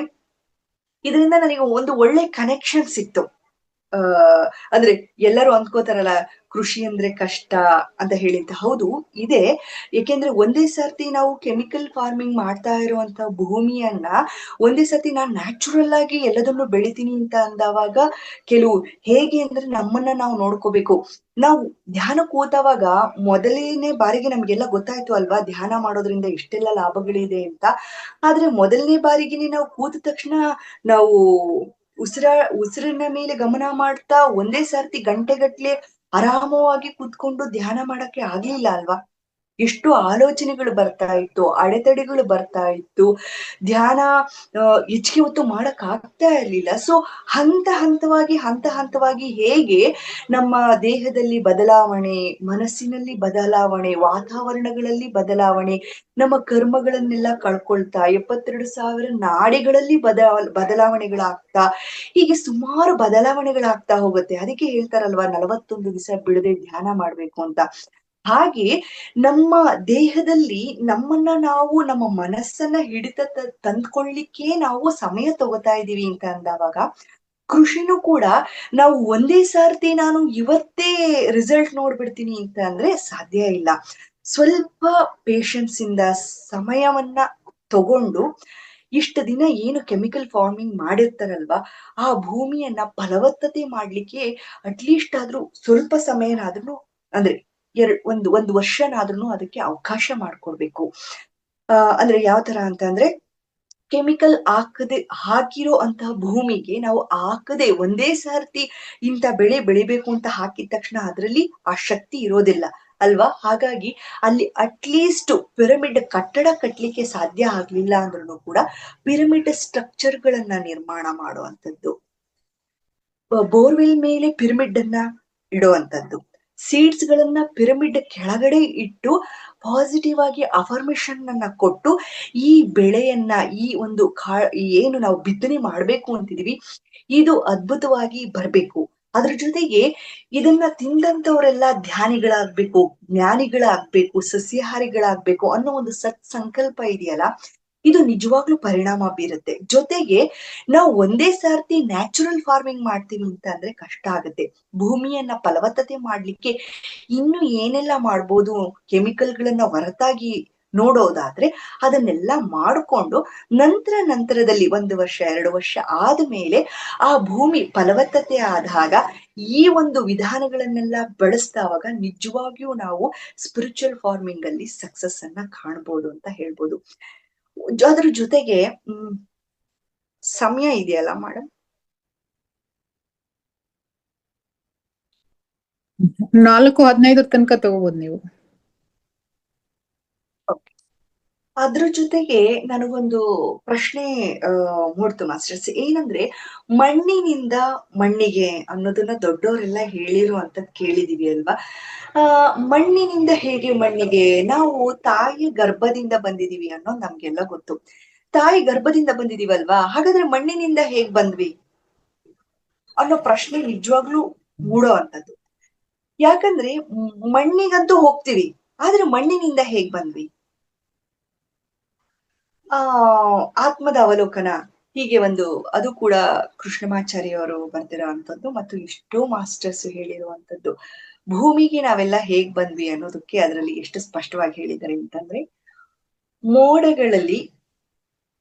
ಇದರಿಂದ ನನಗೆ ಒಂದು ಒಳ್ಳೆ ಕನೆಕ್ಷನ್ ಸಿಕ್ತು. ಆ ಅಂದ್ರೆ ಎಲ್ಲರೂ ಅಂದ್ಕೋತಾರಲ್ಲ, ಕೃಷಿ ಅಂದ್ರೆ ಕಷ್ಟ ಅಂತ ಹೇಳಿಂತ. ಹೌದು ಇದೆ, ಏಕೆಂದ್ರೆ ಒಂದೇ ಸರ್ತಿ ನಾವು ಕೆಮಿಕಲ್ ಫಾರ್ಮಿಂಗ್ ಮಾಡ್ತಾ ಇರುವಂತ ಭೂಮಿಯನ್ನ ಒಂದೇ ಸರ್ತಿ ನಾನ್ ನ್ಯಾಚುರಲ್ ಆಗಿ ಎಲ್ಲದನ್ನು ಬೆಳಿತೀನಿ ಅಂತ ಅಂದವಾಗ, ಕೆಲವು ಹೇಗೆ ಅಂದ್ರೆ ನಮ್ಮನ್ನ ನಾವು ನೋಡ್ಕೋಬೇಕು. ನಾವು ಧ್ಯಾನ ಕೂತವಾಗ ಮೊದಲನೇ ಬಾರಿಗೆ ನಮ್ಗೆಲ್ಲ ಗೊತ್ತಾಯ್ತು ಅಲ್ವಾ, ಧ್ಯಾನ ಮಾಡೋದ್ರಿಂದ ಇಷ್ಟೆಲ್ಲ ಲಾಭಗಳಿದೆ ಅಂತ. ಆದ್ರೆ ಮೊದಲನೇ ಬಾರಿಗೆನೆ ನಾವು ಕೂತ ತಕ್ಷಣ ನಾವು ಉಸಿರಿನ ಮೇಲೆ ಗಮನ ಮಾಡ್ತಾ ಒಂದೇ ಸರ್ತಿ ಗಂಟೆಗಟ್ಲೆ ಆರಾಮವಾಗಿ ಕೂತ್ಕೊಂಡು ಧ್ಯಾನ ಮಾಡಕ್ಕೆ ಆಗ್ಲಿಲ್ಲ ಅಲ್ವಾ. ಎಷ್ಟು ಆಲೋಚನೆಗಳು ಬರ್ತಾ ಇತ್ತು, ಅಡೆತಡೆಗಳು ಬರ್ತಾ ಇತ್ತು. ಧ್ಯಾನ ಹೆಚ್ಚಿಗೆ ಹೊತ್ತು ಮಾಡಕ್ ಆಗ್ತಾ ಇರ್ಲಿಲ್ಲ. ಸೊ ಹಂತ ಹಂತವಾಗಿ ಹೇಗೆ ನಮ್ಮ ದೇಹದಲ್ಲಿ ಬದಲಾವಣೆ, ಮನಸ್ಸಿನಲ್ಲಿ ಬದಲಾವಣೆ, ವಾತಾವರಣಗಳಲ್ಲಿ ಬದಲಾವಣೆ, ನಮ್ಮ ಕರ್ಮಗಳನ್ನೆಲ್ಲ ಕಳ್ಕೊಳ್ತಾ 72,000 ನಾಡಿಗಳಲ್ಲಿ ಬದಲಾವಣೆಗಳಾಗ್ತಾ, ಹೀಗೆ ಸುಮಾರು ಬದಲಾವಣೆಗಳಾಗ್ತಾ ಹೋಗುತ್ತೆ. ಅದಕ್ಕೆ ಹೇಳ್ತಾರಲ್ವಾ 41 ದಿವಸ ಬಿಡದೆ ಧ್ಯಾನ ಮಾಡ್ಬೇಕು ಅಂತ. ಹಾಗೆ ನಮ್ಮ ದೇಹದಲ್ಲಿ ನಮ್ಮನ್ನ ನಾವು, ನಮ್ಮ ಮನಸ್ಸನ್ನ ಹಿಡಿತ ತಂದ್ಕೊಳ್ಳಿಕ್ಕೆ ನಾವು ಸಮಯ ತಗೋತಾ ಇದೀವಿ ಅಂತ ಅಂದವಾಗ, ಕೃಷಿನೂ ಕೂಡ ನಾವು ಒಂದೇ ಸರ್ತಿ ನಾನು ಇವತ್ತೇ ರಿಸಲ್ಟ್ ನೋಡ್ಬಿಡ್ತೀನಿ ಅಂತ ಅಂದ್ರೆ ಸಾಧ್ಯ ಇಲ್ಲ. ಸ್ವಲ್ಪ ಪೇಶನ್ಸ್ ಇಂದ ಸಮಯವನ್ನ ತಗೊಂಡು ಇಷ್ಟ ದಿನ ಏನು ಕೆಮಿಕಲ್ ಫಾರ್ಮಿಂಗ್ ಮಾಡಿರ್ತಾರಲ್ವಾ, ಆ ಭೂಮಿಯನ್ನ ಫಲವತ್ತತೆ ಮಾಡ್ಲಿಕ್ಕೆ ಅಟ್ಲೀಸ್ಟ್ ಆದ್ರೂ ಸ್ವಲ್ಪ ಸಮಯನಾದ್ರೂ, ಅಂದ್ರೆ ಒಂದು ವರ್ಷನಾದ್ರೂ ಅದಕ್ಕೆ ಅವಕಾಶ ಮಾಡ್ಕೊಡ್ಬೇಕು. ಅಂದ್ರೆ ಯಾವ ತರ ಅಂತ ಅಂದ್ರೆ, ಕೆಮಿಕಲ್ ಹಾಕಿರೋ ಅಂತಹ ಭೂಮಿಗೆ ನಾವು ಹಾಕದೆ ಒಂದೇ ಸರ್ತಿ ಇಂಥ ಬೆಳೆ ಬೆಳಿಬೇಕು ಅಂತ ಹಾಕಿದ ತಕ್ಷಣ ಅದರಲ್ಲಿ ಆ ಶಕ್ತಿ ಇರೋದಿಲ್ಲ ಅಲ್ವಾ. ಹಾಗಾಗಿ ಅಲ್ಲಿ ಅಟ್ಲೀಸ್ಟ್ ಪಿರಮಿಡ್ ಕಟ್ಟಡ ಕಟ್ಲಿಕ್ಕೆ ಸಾಧ್ಯ ಆಗ್ಲಿಲ್ಲ ಅಂದ್ರೂ ಕೂಡ ಪಿರಮಿಡ್ ಸ್ಟ್ರಕ್ಚರ್ ಗಳನ್ನ ನಿರ್ಮಾಣ ಮಾಡುವಂಥದ್ದು, ಬೋರ್ವೆಲ್ ಮೇಲೆ ಪಿರಮಿಡ್ ಅನ್ನ ಇಡುವಂಥದ್ದು, ಸೀಡ್ಸ್ ಗಳನ್ನ ಪಿರಮಿಡ್ ಕೆಳಗಡೆ ಇಟ್ಟು ಪಾಸಿಟಿವ್ ಆಗಿ ಅಫರ್ಮೇಶನ್ ಅನ್ನ ಕೊಟ್ಟು ಈ ಬೆಳೆಯನ್ನ, ಈ ಒಂದು ಏನು ನಾವು ಬಿತ್ತನೆ ಮಾಡ್ಬೇಕು ಅಂತಿದೀವಿ, ಇದು ಅದ್ಭುತವಾಗಿ ಬರ್ಬೇಕು. ಅದ್ರ ಜೊತೆಗೆ ಇದನ್ನ ತಿಂದಂತವರೆಲ್ಲ ಧ್ಯಾನಿಗಳಾಗ್ಬೇಕು, ಜ್ಞಾನಿಗಳಾಗ್ಬೇಕು, ಸಸ್ಯಾಹಾರಿಗಳಾಗ್ಬೇಕು ಅನ್ನೋ ಒಂದು ಸಂಕಲ್ಪ ಇದೆಯಲ್ಲ, ಇದು ನಿಜವಾಗ್ಲೂ ಪರಿಣಾಮ ಬೀರುತ್ತೆ. ಜೊತೆಗೆ ನಾವು ಒಂದೇ ಸರ್ತಿ ನ್ಯಾಚುರಲ್ ಫಾರ್ಮಿಂಗ್ ಮಾಡ್ತೀವಿ ಅಂತ ಅಂದ್ರೆ ಕಷ್ಟ ಆಗುತ್ತೆ. ಭೂಮಿಯನ್ನ ಫಲವತ್ತತೆ ಮಾಡ್ಲಿಕ್ಕೆ ಇನ್ನು ಏನೆಲ್ಲ ಮಾಡ್ಬೋದು, ಕೆಮಿಕಲ್ಗಳನ್ನ ಹೊರತಾಗಿ ನೋಡೋದಾದ್ರೆ ಅದನ್ನೆಲ್ಲ ಮಾಡಿಕೊಂಡು ನಂತರದಲ್ಲಿ 1 ವರ್ಷ 2 ವರ್ಷ ಆದ್ಮೇಲೆ ಆ ಭೂಮಿ ಫಲವತ್ತತೆ ಆದಾಗ ಈ ಒಂದು ವಿಧಾನಗಳನ್ನೆಲ್ಲ ಬಳಸಿದವಾಗ ನಿಜವಾಗಿಯೂ ನಾವು ಸ್ಪಿರಿಚುವಲ್ ಫಾರ್ಮಿಂಗ್ ಅಲ್ಲಿ ಸಕ್ಸಸ್ ಅನ್ನ ಕಾಣ್ಬೋದು ಅಂತ ಹೇಳ್ಬೋದು. ಅದ್ರ ಜೊತೆಗೆ ಸಮಯ ಇದೆಯಲ್ಲ ಮೇಡಮ್, 4:15 ತನಕ ತಗೋಬಹುದು ನೀವು. ಅದ್ರ ಜೊತೆಗೆ ನನಗೊಂದು ಪ್ರಶ್ನೆ ಮೂಡ್ತು ಮಾಸ್ಟರ್ಸ್. ಏನಂದ್ರೆ, ಮಣ್ಣಿನಿಂದ ಮಣ್ಣಿಗೆ ಅನ್ನೋದನ್ನ ದೊಡ್ಡವರೆಲ್ಲ ಹೇಳಿರುವಂತದ್ ಕೇಳಿದೀವಿ ಅಲ್ವಾ? ಆ ಮಣ್ಣಿನಿಂದ ಹೇಗೆ ಮಣ್ಣಿಗೆ? ನಾವು ತಾಯಿ ಗರ್ಭದಿಂದ ಬಂದಿದೀವಿ ಅನ್ನೋದು ನಮ್ಗೆಲ್ಲ ಗೊತ್ತು. ತಾಯಿ ಗರ್ಭದಿಂದ ಬಂದಿದೀವಲ್ವಾ, ಹಾಗಾದ್ರೆ ಮಣ್ಣಿನಿಂದ ಹೇಗ್ ಬಂದ್ವಿ ಅನ್ನೋ ಪ್ರಶ್ನೆ ನಿಜವಾಗ್ಲೂ ಮೂಡೋ ಅಂತದ್ದು. ಯಾಕಂದ್ರೆ ಮಣ್ಣಿಗಂತೂ ಹೋಗ್ತೀವಿ, ಆದ್ರೆ ಮಣ್ಣಿನಿಂದ ಹೇಗ್ ಬಂದ್ವಿ? ಆ ಆತ್ಮದ ಅವಲೋಕನ, ಹೀಗೆ ಒಂದು, ಅದು ಕೂಡ ಕೃಷ್ಣಮಾಚಾರ್ಯ ಅವರು ಬರ್ದಿರೋ ಅಂತದ್ದು ಮತ್ತು ಎಷ್ಟೋ ಮಾಸ್ಟರ್ಸ್ ಹೇಳಿರುವಂತದ್ದು. ಭೂಮಿಗೆ ನಾವೆಲ್ಲ ಹೇಗ್ ಬಂದ್ವಿ ಅನ್ನೋದಕ್ಕೆ ಅದರಲ್ಲಿ ಎಷ್ಟು ಸ್ಪಷ್ಟವಾಗಿ ಹೇಳಿದ್ದಾರೆ ಅಂತಂದ್ರೆ, ಮೋಡಗಳಲ್ಲಿ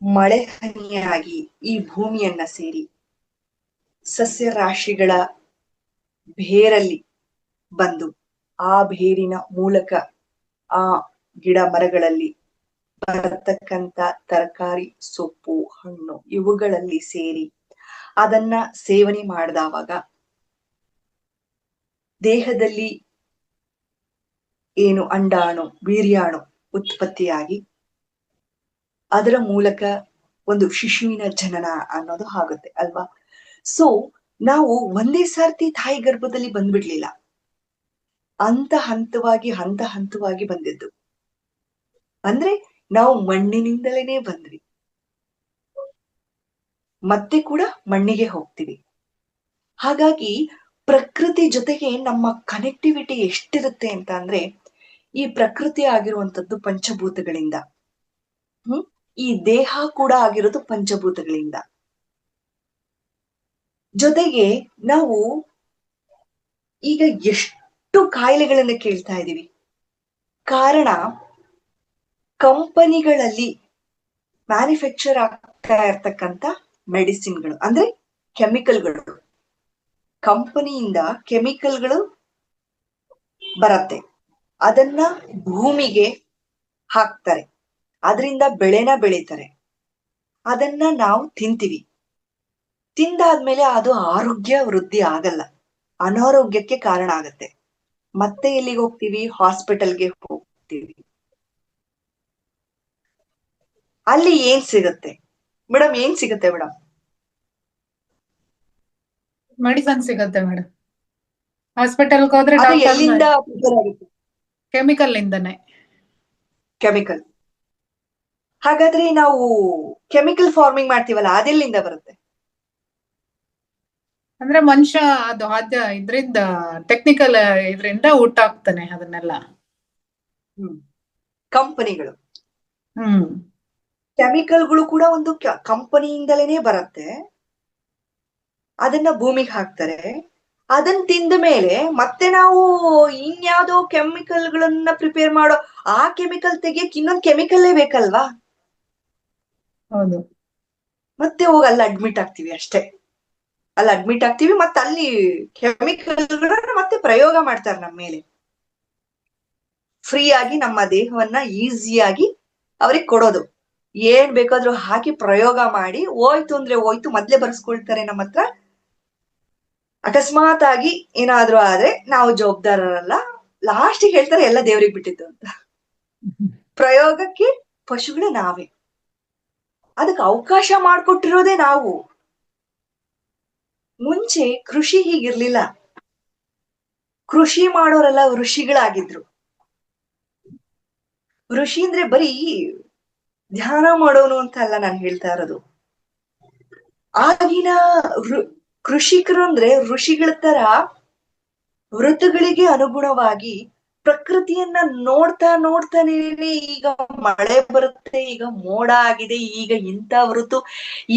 ಮಳೆ ಹನಿಯಾಗಿ ಈ ಭೂಮಿಯನ್ನ ಸೇರಿ ಸಸ್ಯ ರಾಶಿಗಳ ಬೇರಲ್ಲಿ ಬಂದು, ಆ ಬೇರಿನ ಮೂಲಕ ಆ ಗಿಡ ಮರಗಳಲ್ಲಿ ಬರತಕ್ಕಂತ ತರಕಾರಿ, ಸೊಪ್ಪು, ಹಣ್ಣು ಇವುಗಳಲ್ಲಿ ಸೇರಿ ಅದನ್ನ ಸೇವನೆ ಮಾಡಿದವಾಗ ದೇಹದಲ್ಲಿ ಏನು ಅಂಡಾಣು, ವೀರ್ಯಾಣು ಉತ್ಪತ್ತಿಯಾಗಿ ಅದರ ಮೂಲಕ ಒಂದು ಶಿಶುವಿನ ಜನನ ಅನ್ನೋದು ಆಗುತ್ತೆ ಅಲ್ವಾ? ಸೊ ನಾವು ಒಂದೇ ಸರ್ತಿ ತಾಯಿ ಗರ್ಭದಲ್ಲಿ ಬಂದ್ಬಿಡ್ಲಿಲ್ಲ, ಹಂತ ಹಂತವಾಗಿ ಬಂದಿದ್ದು. ಅಂದ್ರೆ ನಾವು ಮಣ್ಣಿನಿಂದಲೇ ಬಂದ್ವಿ, ಮತ್ತೆ ಕೂಡ ಮಣ್ಣಿಗೆ ಹೋಗ್ತೀವಿ. ಹಾಗಾಗಿ ಪ್ರಕೃತಿ ಜೊತೆಗೆ ನಮ್ಮ ಕನೆಕ್ಟಿವಿಟಿ ಎಷ್ಟಿರುತ್ತೆ ಅಂತ ಅಂದ್ರೆ, ಈ ಪ್ರಕೃತಿ ಆಗಿರುವಂತದ್ದು ಪಂಚಭೂತಗಳಿಂದ, ಈ ದೇಹ ಕೂಡ ಆಗಿರೋದು ಪಂಚಭೂತಗಳಿಂದ. ಜೊತೆಗೆ ನಾವು ಈಗ ಎಷ್ಟು ಕಾಯಿಲೆಗಳನ್ನ ಕೇಳ್ತಾ ಇದೀವಿ, ಕಾರಣ ಕಂಪನಿಗಳಲ್ಲಿ ಮ್ಯಾನುಫ್ಯಾಕ್ಚರ್ ಆಗ್ತಾ ಇರ್ತಕ್ಕಂಥ ಮೆಡಿಸಿನ್ಗಳು, ಅಂದ್ರೆ ಕೆಮಿಕಲ್ಗಳು. ಕಂಪನಿಯಿಂದ ಕೆಮಿಕಲ್ಗಳು ಬರತ್ತೆ, ಅದನ್ನ ಭೂಮಿಗೆ ಹಾಕ್ತಾರೆ, ಅದರಿಂದ ಬೆಳೆನ ಬೆಳೀತಾರೆ, ಅದನ್ನ ನಾವು ತಿಂತೀವಿ. ತಿಂದಾದ್ಮೇಲೆ ಅದು ಆರೋಗ್ಯ ವೃದ್ಧಿ ಆಗಲ್ಲ, ಅನಾರೋಗ್ಯಕ್ಕೆ ಕಾರಣ ಆಗತ್ತೆ. ಮತ್ತೆ ಎಲ್ಲಿಗೆ ಹೋಗ್ತೀವಿ? ಹಾಸ್ಪಿಟಲ್ಗೆ ಹೋಗ್ತೀವಿ. ಅಲ್ಲಿ ಏನ್ ಸಿಗುತ್ತೆ ಮೇಡಮ್? ಏನ್ ಸಿಗುತ್ತೆ ಮೇಡಮ್? ಮೆಡಿಸನ್ ಸಿಗುತ್ತೆ ಮೇಡಮ್. ಹಾಸ್ಪಿಟಲ್ಗೆ ಹೋದ್ರೆ ಅದು ಡಾಕ್ಟರ್ ಎಲ್ಲಿಂದ ಪ್ರಿಪೇರ್ ಆಗುತ್ತೆ? ಕೆಮಿಕಲ್ ಇಂದನೇ. ಕೆಮಿಕಲ್. ಹಾಗಾದ್ರೆ ನಾವು ಕೆಮಿಕಲ್ ಫಾರ್ಮಿಂಗ್ ಮಾಡ್ತೀವಲ್ಲ, ಅದೆಲ್ಲಿಂದ ಬರುತ್ತೆ? ಅಂದ್ರೆ ಮನುಷ್ಯ ಅದು ಇದ್ರಿಂದ ಟೆಕ್ನಿಕಲ್ ಇದ್ರಿಂದ ಊಟ ಆಗ್ತಾನೆ ಅದನ್ನೆಲ್ಲ. ಕಂಪನಿಗಳು, ಹ್ಮ್ ಕೆಮಿಕಲ್ಗಳು ಕೂಡ ಒಂದು ಕಂಪನಿಯಿಂದಲೇ ಬರುತ್ತೆ, ಅದನ್ನ ಭೂಮಿಗೆ ಹಾಕ್ತಾರೆ, ಅದನ್ನ ತಿಂದ ಮೇಲೆ ಮತ್ತೆ ನಾವು ಇನ್ಯಾವುದೋ ಕೆಮಿಕಲ್ಗಳನ್ನ ಪ್ರಿಪೇರ್ ಮಾಡೋ, ಆ ಕೆಮಿಕಲ್ ತೆಗಿಯಕ್ ಇನ್ನೊಂದು ಕೆಮಿಕಲ್ಲೇ ಬೇಕಲ್ವಾ? ಹೌದು. ಮತ್ತೆ ಹೋಗಿ ಅಲ್ಲಿ ಅಡ್ಮಿಟ್ ಆಗ್ತೀವಿ ಅಷ್ಟೇ. ಅಲ್ಲಿ ಅಡ್ಮಿಟ್ ಆಗ್ತೀವಿ, ಮತ್ತೆ ಅಲ್ಲಿ ಕೆಮಿಕಲ್ಗಳನ್ನ ಮತ್ತೆ ಪ್ರಯೋಗ ಮಾಡ್ತಾರೆ ನಮ್ಮ ಮೇಲೆ, ಫ್ರೀ ಆಗಿ ನಮ್ಮ ದೇಹವನ್ನ ಈಸಿಯಾಗಿ ಅವ್ರಿಗೆ ಕೊಡೋದು. ಏನ್ ಬೇಕಾದ್ರೂ ಹಾಕಿ ಪ್ರಯೋಗ ಮಾಡಿ, ಹೋಯ್ತು ಅಂದ್ರೆ ಹೋಯ್ತು, ಮೊದ್ಲೇ ಬರ್ಸ್ಕೊಳ್ತಾರೆ ನಮ್ಮ ಹತ್ರ. ಅಕಸ್ಮಾತ್ ಆಗಿ ಏನಾದ್ರೂ ಆದ್ರೆ ನಾವು ಜವಾಬ್ದಾರರಲ್ಲ, ಲಾಸ್ಟಿಗೆ ಹೇಳ್ತಾರೆ ಎಲ್ಲ ದೇವ್ರಿಗೆ ಬಿಟ್ಟಿದ್ದು ಅಂತ. ಪ್ರಯೋಗಕ್ಕೆ ಪಶುಗಳು ನಾವೇ, ಅದಕ್ಕೆ ಅವಕಾಶ ಮಾಡ್ಕೊಟ್ಟಿರೋದೇ ನಾವು. ಮುಂಚೆ ಕೃಷಿ ಹೀಗಿರ್ಲಿಲ್ಲ, ಕೃಷಿ ಮಾಡೋರೆಲ್ಲ ಋಷಿಗಳಾಗಿದ್ರು. ಋಷಿ ಅಂದ್ರೆ ಬರೀ ಧ್ಯಾನ ಮಾಡೋನು ಅಂತ ಅಲ್ಲ ನಾನು ಹೇಳ್ತಾ ಇರೋದು. ಆಗಿನ ಕೃಷಿಕರು ಅಂದ್ರೆ ಋಷಿಗಳ ತರ ಋತುಗಳಿಗೆ ಅನುಗುಣವಾಗಿ ಪ್ರಕೃತಿಯನ್ನ ನೋಡ್ತಾ ನೋಡ್ತಾನೆ, ಈಗ ಮಳೆ ಬರುತ್ತೆ, ಈಗ ಮೋಡ ಆಗಿದೆ, ಈಗ ಇಂಥ ಋತು,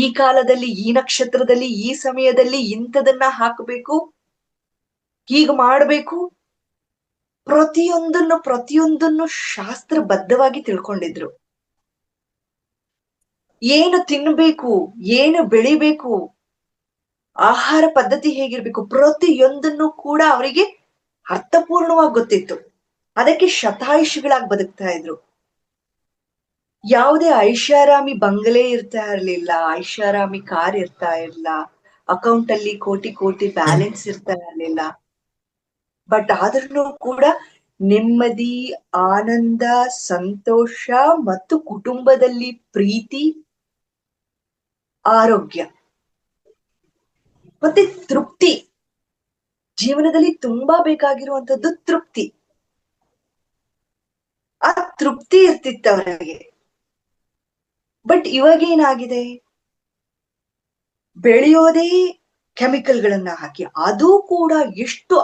ಈ ಕಾಲದಲ್ಲಿ ಈ ನಕ್ಷತ್ರದಲ್ಲಿ ಈ ಸಮಯದಲ್ಲಿ ಇಂಥದನ್ನ ಹಾಕಬೇಕು, ಹೀಗ ಮಾಡ್ಬೇಕು, ಪ್ರತಿಯೊಂದನ್ನು ಶಾಸ್ತ್ರಬದ್ಧವಾಗಿ ತಿಳ್ಕೊಂಡಿದ್ರು. ಏನು ತಿನ್ಬೇಕು, ಏನು ಬೆಳಿಬೇಕು, ಆಹಾರ ಪದ್ಧತಿ ಹೇಗಿರ್ಬೇಕು, ಪ್ರತಿಯೊಂದನ್ನು ಕೂಡ ಅವರಿಗೆ ಅರ್ಥಪೂರ್ಣವಾಗಿ ಗೊತ್ತಿತ್ತು. ಅದಕ್ಕೆ ಶತಾಯುಷಿಗಳಾಗಿ ಬದುಕ್ತಾ ಇದ್ರು. ಯಾವುದೇ ಐಷಾರಾಮಿ ಬಂಗಲೆ ಇರ್ತಾ ಇರ್ಲಿಲ್ಲ, ಐಷಾರಾಮಿ ಕಾರ್ ಇರ್ತಾ ಇರ್ಲಿಲ್ಲ, ಅಕೌಂಟ್ ಅಲ್ಲಿ ಕೋಟಿ ಕೋಟಿ ಬ್ಯಾಲೆನ್ಸ್ ಇರ್ತಾ ಇರ್ಲಿಲ್ಲ. ಬಟ್ ಆದ್ರೂ ಕೂಡ ನೆಮ್ಮದಿ, ಆನಂದ, ಸಂತೋಷ ಮತ್ತು ಕುಟುಂಬದಲ್ಲಿ ಪ್ರೀತಿ, ಆರೋಗ್ಯ ಮತ್ತೆ ತೃಪ್ತಿ. ಜೀವನದಲ್ಲಿ ತುಂಬಾ ಬೇಕಾಗಿರುವಂತದ್ದು ತೃಪ್ತಿ. ಆ ತೃಪ್ತಿ ಇರ್ತಿತ್ತು ಅವರಿಗೆ. ಬಟ್ ಇವಾಗ ಏನಾಗಿದೆ, ಬೆಳೆಯೋದೇ ಕೆಮಿಕಲ್ಗಳನ್ನ ಹಾಕಿ. ಅದು ಕೂಡ ಎಷ್ಟು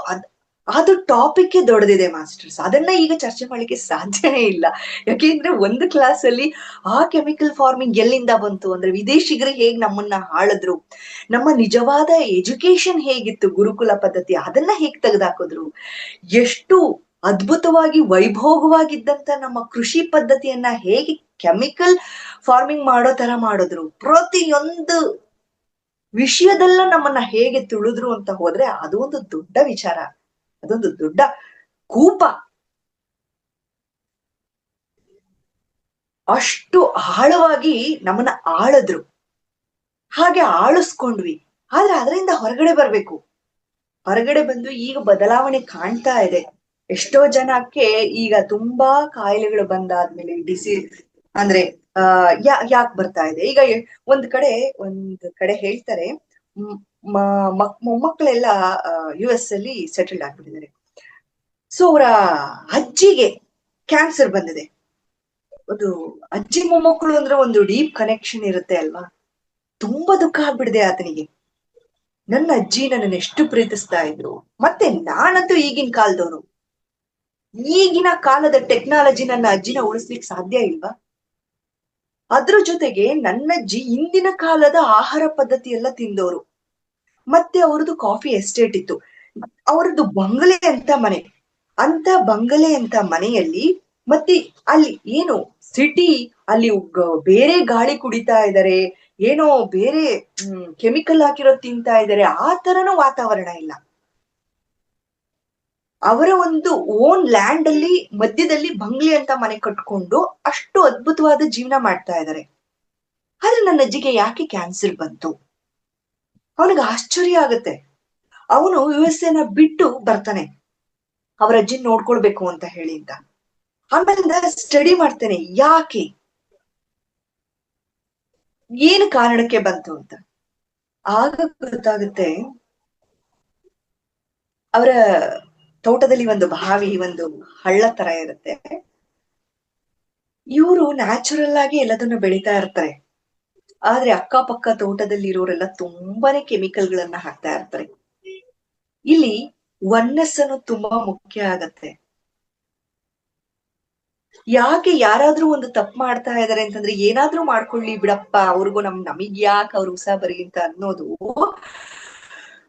ಅದು ಟಾಪಿಕ್ ದೊಡ್ಡದಿದೆ ಮಾಸ್ಟರ್ಸ್. ಅದನ್ನ ಈಗ ಚರ್ಚೆ ಮಾಡ್ಲಿಕ್ಕೆ ಸಾಧ್ಯನೇ ಇಲ್ಲ. ಯಾಕೆಂದ್ರೆ ಒಂದು ಕ್ಲಾಸ್ ಅಲ್ಲಿ ಆ ಕೆಮಿಕಲ್ ಫಾರ್ಮಿಂಗ್ ಎಲ್ಲಿಂದ ಬಂತು ಅಂದ್ರೆ, ವಿದೇಶಿಗರು ಹೇಗ್ ನಮ್ಮನ್ನ ಆಳಿದ್ರು, ನಮ್ಮ ನಿಜವಾದ ಎಜುಕೇಶನ್ ಹೇಗಿತ್ತು ಗುರುಕುಲ ಪದ್ಧತಿ, ಅದನ್ನ ಹೇಗ್ ತೆಗೆದಾಕಿದ್ರು, ಎಷ್ಟು ಅದ್ಭುತವಾಗಿ ವೈಭೋಗವಾಗಿದ್ದಂತ ನಮ್ಮ ಕೃಷಿ ಪದ್ಧತಿಯನ್ನ ಹೇಗೆ ಕೆಮಿಕಲ್ ಫಾರ್ಮಿಂಗ್ ಮಾಡೋ ತರ ಮಾಡಿದ್ರು, ಪ್ರತಿಯೊಂದು ವಿಷಯದಲ್ಲ ನಮ್ಮನ್ನ ಹೇಗೆ ತುಳಿದ್ರು ಅಂತ ಹೋದ್ರೆ ಅದು ಒಂದು ದೊಡ್ಡ ವಿಚಾರ, ಅದೊಂದು ದೊಡ್ಡ ಕೂಪ. ಅಷ್ಟು ಆಳವಾಗಿ ನಮ್ಮನ್ನ ಆಳಿದ್ರು. ಹಾಗೆ ಆಳಿಸ್ಕೊಂಡ್ವಿ. ಆದ್ರೆ ಅದರಿಂದ ಹೊರಗಡೆ ಬರ್ಬೇಕು. ಹೊರಗಡೆ ಬಂದು ಈಗ ಬದಲಾವಣೆ ಕಾಣ್ತಾ ಇದೆ. ಎಷ್ಟೋ ಜನಕ್ಕೆ ಈಗ ತುಂಬಾ ಕಾಯಿಲೆಗಳು ಬಂದಾದ್ಮೇಲೆ ಅಂದ್ರೆ ಯಾಕೆ ಬರ್ತಾ ಇದೆ ಈಗ, ಒಂದ್ ಕಡೆ ಹೇಳ್ತಾರೆ, ಮೊಮ್ಮಕ್ಕಳೆಲ್ಲ US ಅಲ್ಲಿ ಸೆಟಲ್ಡ್ ಆಗ್ಬಿಟ್ಟಿದ್ದಾರೆ. ಸೊ ಅವರ ಅಜ್ಜಿಗೆ ಕ್ಯಾನ್ಸರ್ ಬಂದಿದೆ. ಒಂದು ಅಜ್ಜಿ ಮೊಮ್ಮಕ್ಕಳು ಅಂದ್ರೆ ಒಂದು ಡೀಪ್ ಕನೆಕ್ಷನ್ ಇರುತ್ತೆ ಅಲ್ವಾ. ತುಂಬಾ ದುಃಖ ಆಗ್ಬಿಡಿದೆ ಆತನಿಗೆ. ನನ್ನ ಅಜ್ಜಿ ನನ್ನನ್ನು ಎಷ್ಟು ಪ್ರೀತಿಸ್ತಾ ಇದ್ರು. ಮತ್ತೆ ನಾನಂತೂ ಈಗಿನ ಕಾಲದವನು, ಈಗಿನ ಕಾಲದ ಟೆಕ್ನಾಲಜಿ ನನ್ನ ಅಜ್ಜಿನ ಉಳಿಸ್ಲಿಕ್ಕೆ ಸಾಧ್ಯ ಇಲ್ವಾ? ಅದ್ರ ಜೊತೆಗೆ ನನ್ನಜ್ಜಿ ಹಿಂದಿನ ಕಾಲದ ಆಹಾರ ಪದ್ಧತಿ ಎಲ್ಲ ತಿಂದವರು. ಮತ್ತೆ ಅವ್ರದ್ದು ಕಾಫಿ ಎಸ್ಟೇಟ್ ಇತ್ತು. ಅವ್ರದ್ದು ಬಂಗಲೆ ಅಂತ ಮನೆ. ಅಂತ ಬಂಗಲೆ ಅಂತ ಮನೆಯಲ್ಲಿ ಮತ್ತೆ ಅಲ್ಲಿ ಏನು ಸಿಟಿ, ಅಲ್ಲಿ ಬೇರೆ ಗಾಳಿ ಕುಡಿತಾ ಇದ್ದಾರೆ, ಏನೋ ಬೇರೆ ಕೆಮಿಕಲ್ ಹಾಕಿರೋ ತಿಂತಾ ಇದ್ದಾರೆ. ಆ ತರನೂ ವಾತಾವರಣ ಇಲ್ಲ. ಅವರ ಒಂದು ಓನ್ ಲ್ಯಾಂಡ್ ಅಲ್ಲಿ ಮಧ್ಯದಲ್ಲಿ ಬಂಗ್ಲೆ ಅಂತ ಮನೆ ಕಟ್ಕೊಂಡು ಅಷ್ಟು ಅದ್ಭುತವಾದ ಜೀವನ ಮಾಡ್ತಾ ಇದ್ದಾರೆ. ಆದ್ರೆ ನನ್ನ ಅಜ್ಜಿಗೆ ಯಾಕೆ ಕ್ಯಾನ್ಸರ್ ಬಂತು? ಅವನಿಗೆ ಆಶ್ಚರ್ಯ ಆಗುತ್ತೆ. ಅವನು USA ನ ಬಿಟ್ಟು ಬರ್ತಾನೆ ಅವರ ಅಜ್ಜಿನ ನೋಡ್ಕೊಳ್ಬೇಕು ಅಂತ ಹೇಳಿ ಅಂತ. ಆಮೇಲಿಂದ ಸ್ಟಡಿ ಮಾಡ್ತೇನೆ, ಯಾಕೆ, ಏನು ಕಾರಣಕ್ಕೆ ಬಂತು ಅಂತ. ಆಗ ಗೊತ್ತಾಗುತ್ತೆ, ಅವರ ತೋಟದಲ್ಲಿ ಒಂದು ಬಾವಿ, ಒಂದು ಹಳ್ಳ ತರ ಇರುತ್ತೆ. ಇವರು ನ್ಯಾಚುರಲ್ ಆಗಿ ಎಲ್ಲದನ್ನು ಬೆಳಿತಾ ಇರ್ತಾರೆ. ಆದ್ರೆ ಅಕ್ಕಪಕ್ಕ ತೋಟದಲ್ಲಿ ಇರೋರೆಲ್ಲ ತುಂಬಾನೇ ಕೆಮಿಕಲ್ಗಳನ್ನ ಹಾಕ್ತಾ ಇರ್ತಾರೆ. ಇಲ್ಲಿ ಒನ್ನೆಸ್ ಅನ್ನು ತುಂಬಾ ಮುಖ್ಯ ಆಗತ್ತೆ. ಯಾಕೆ ಯಾರಾದ್ರೂ ಒಂದು ತಪ್ಪು ಮಾಡ್ತಾ ಇದಾರೆ ಅಂತಂದ್ರೆ, ಏನಾದ್ರೂ ಮಾಡ್ಕೊಳ್ಳಿ ಬಿಡಪ್ಪ, ಅವ್ರಿಗೂ ನಮಗ್ ಯಾಕೆ ಅವ್ರು ಉಸ ಬರಿ ಅಂತ ಅನ್ನೋದು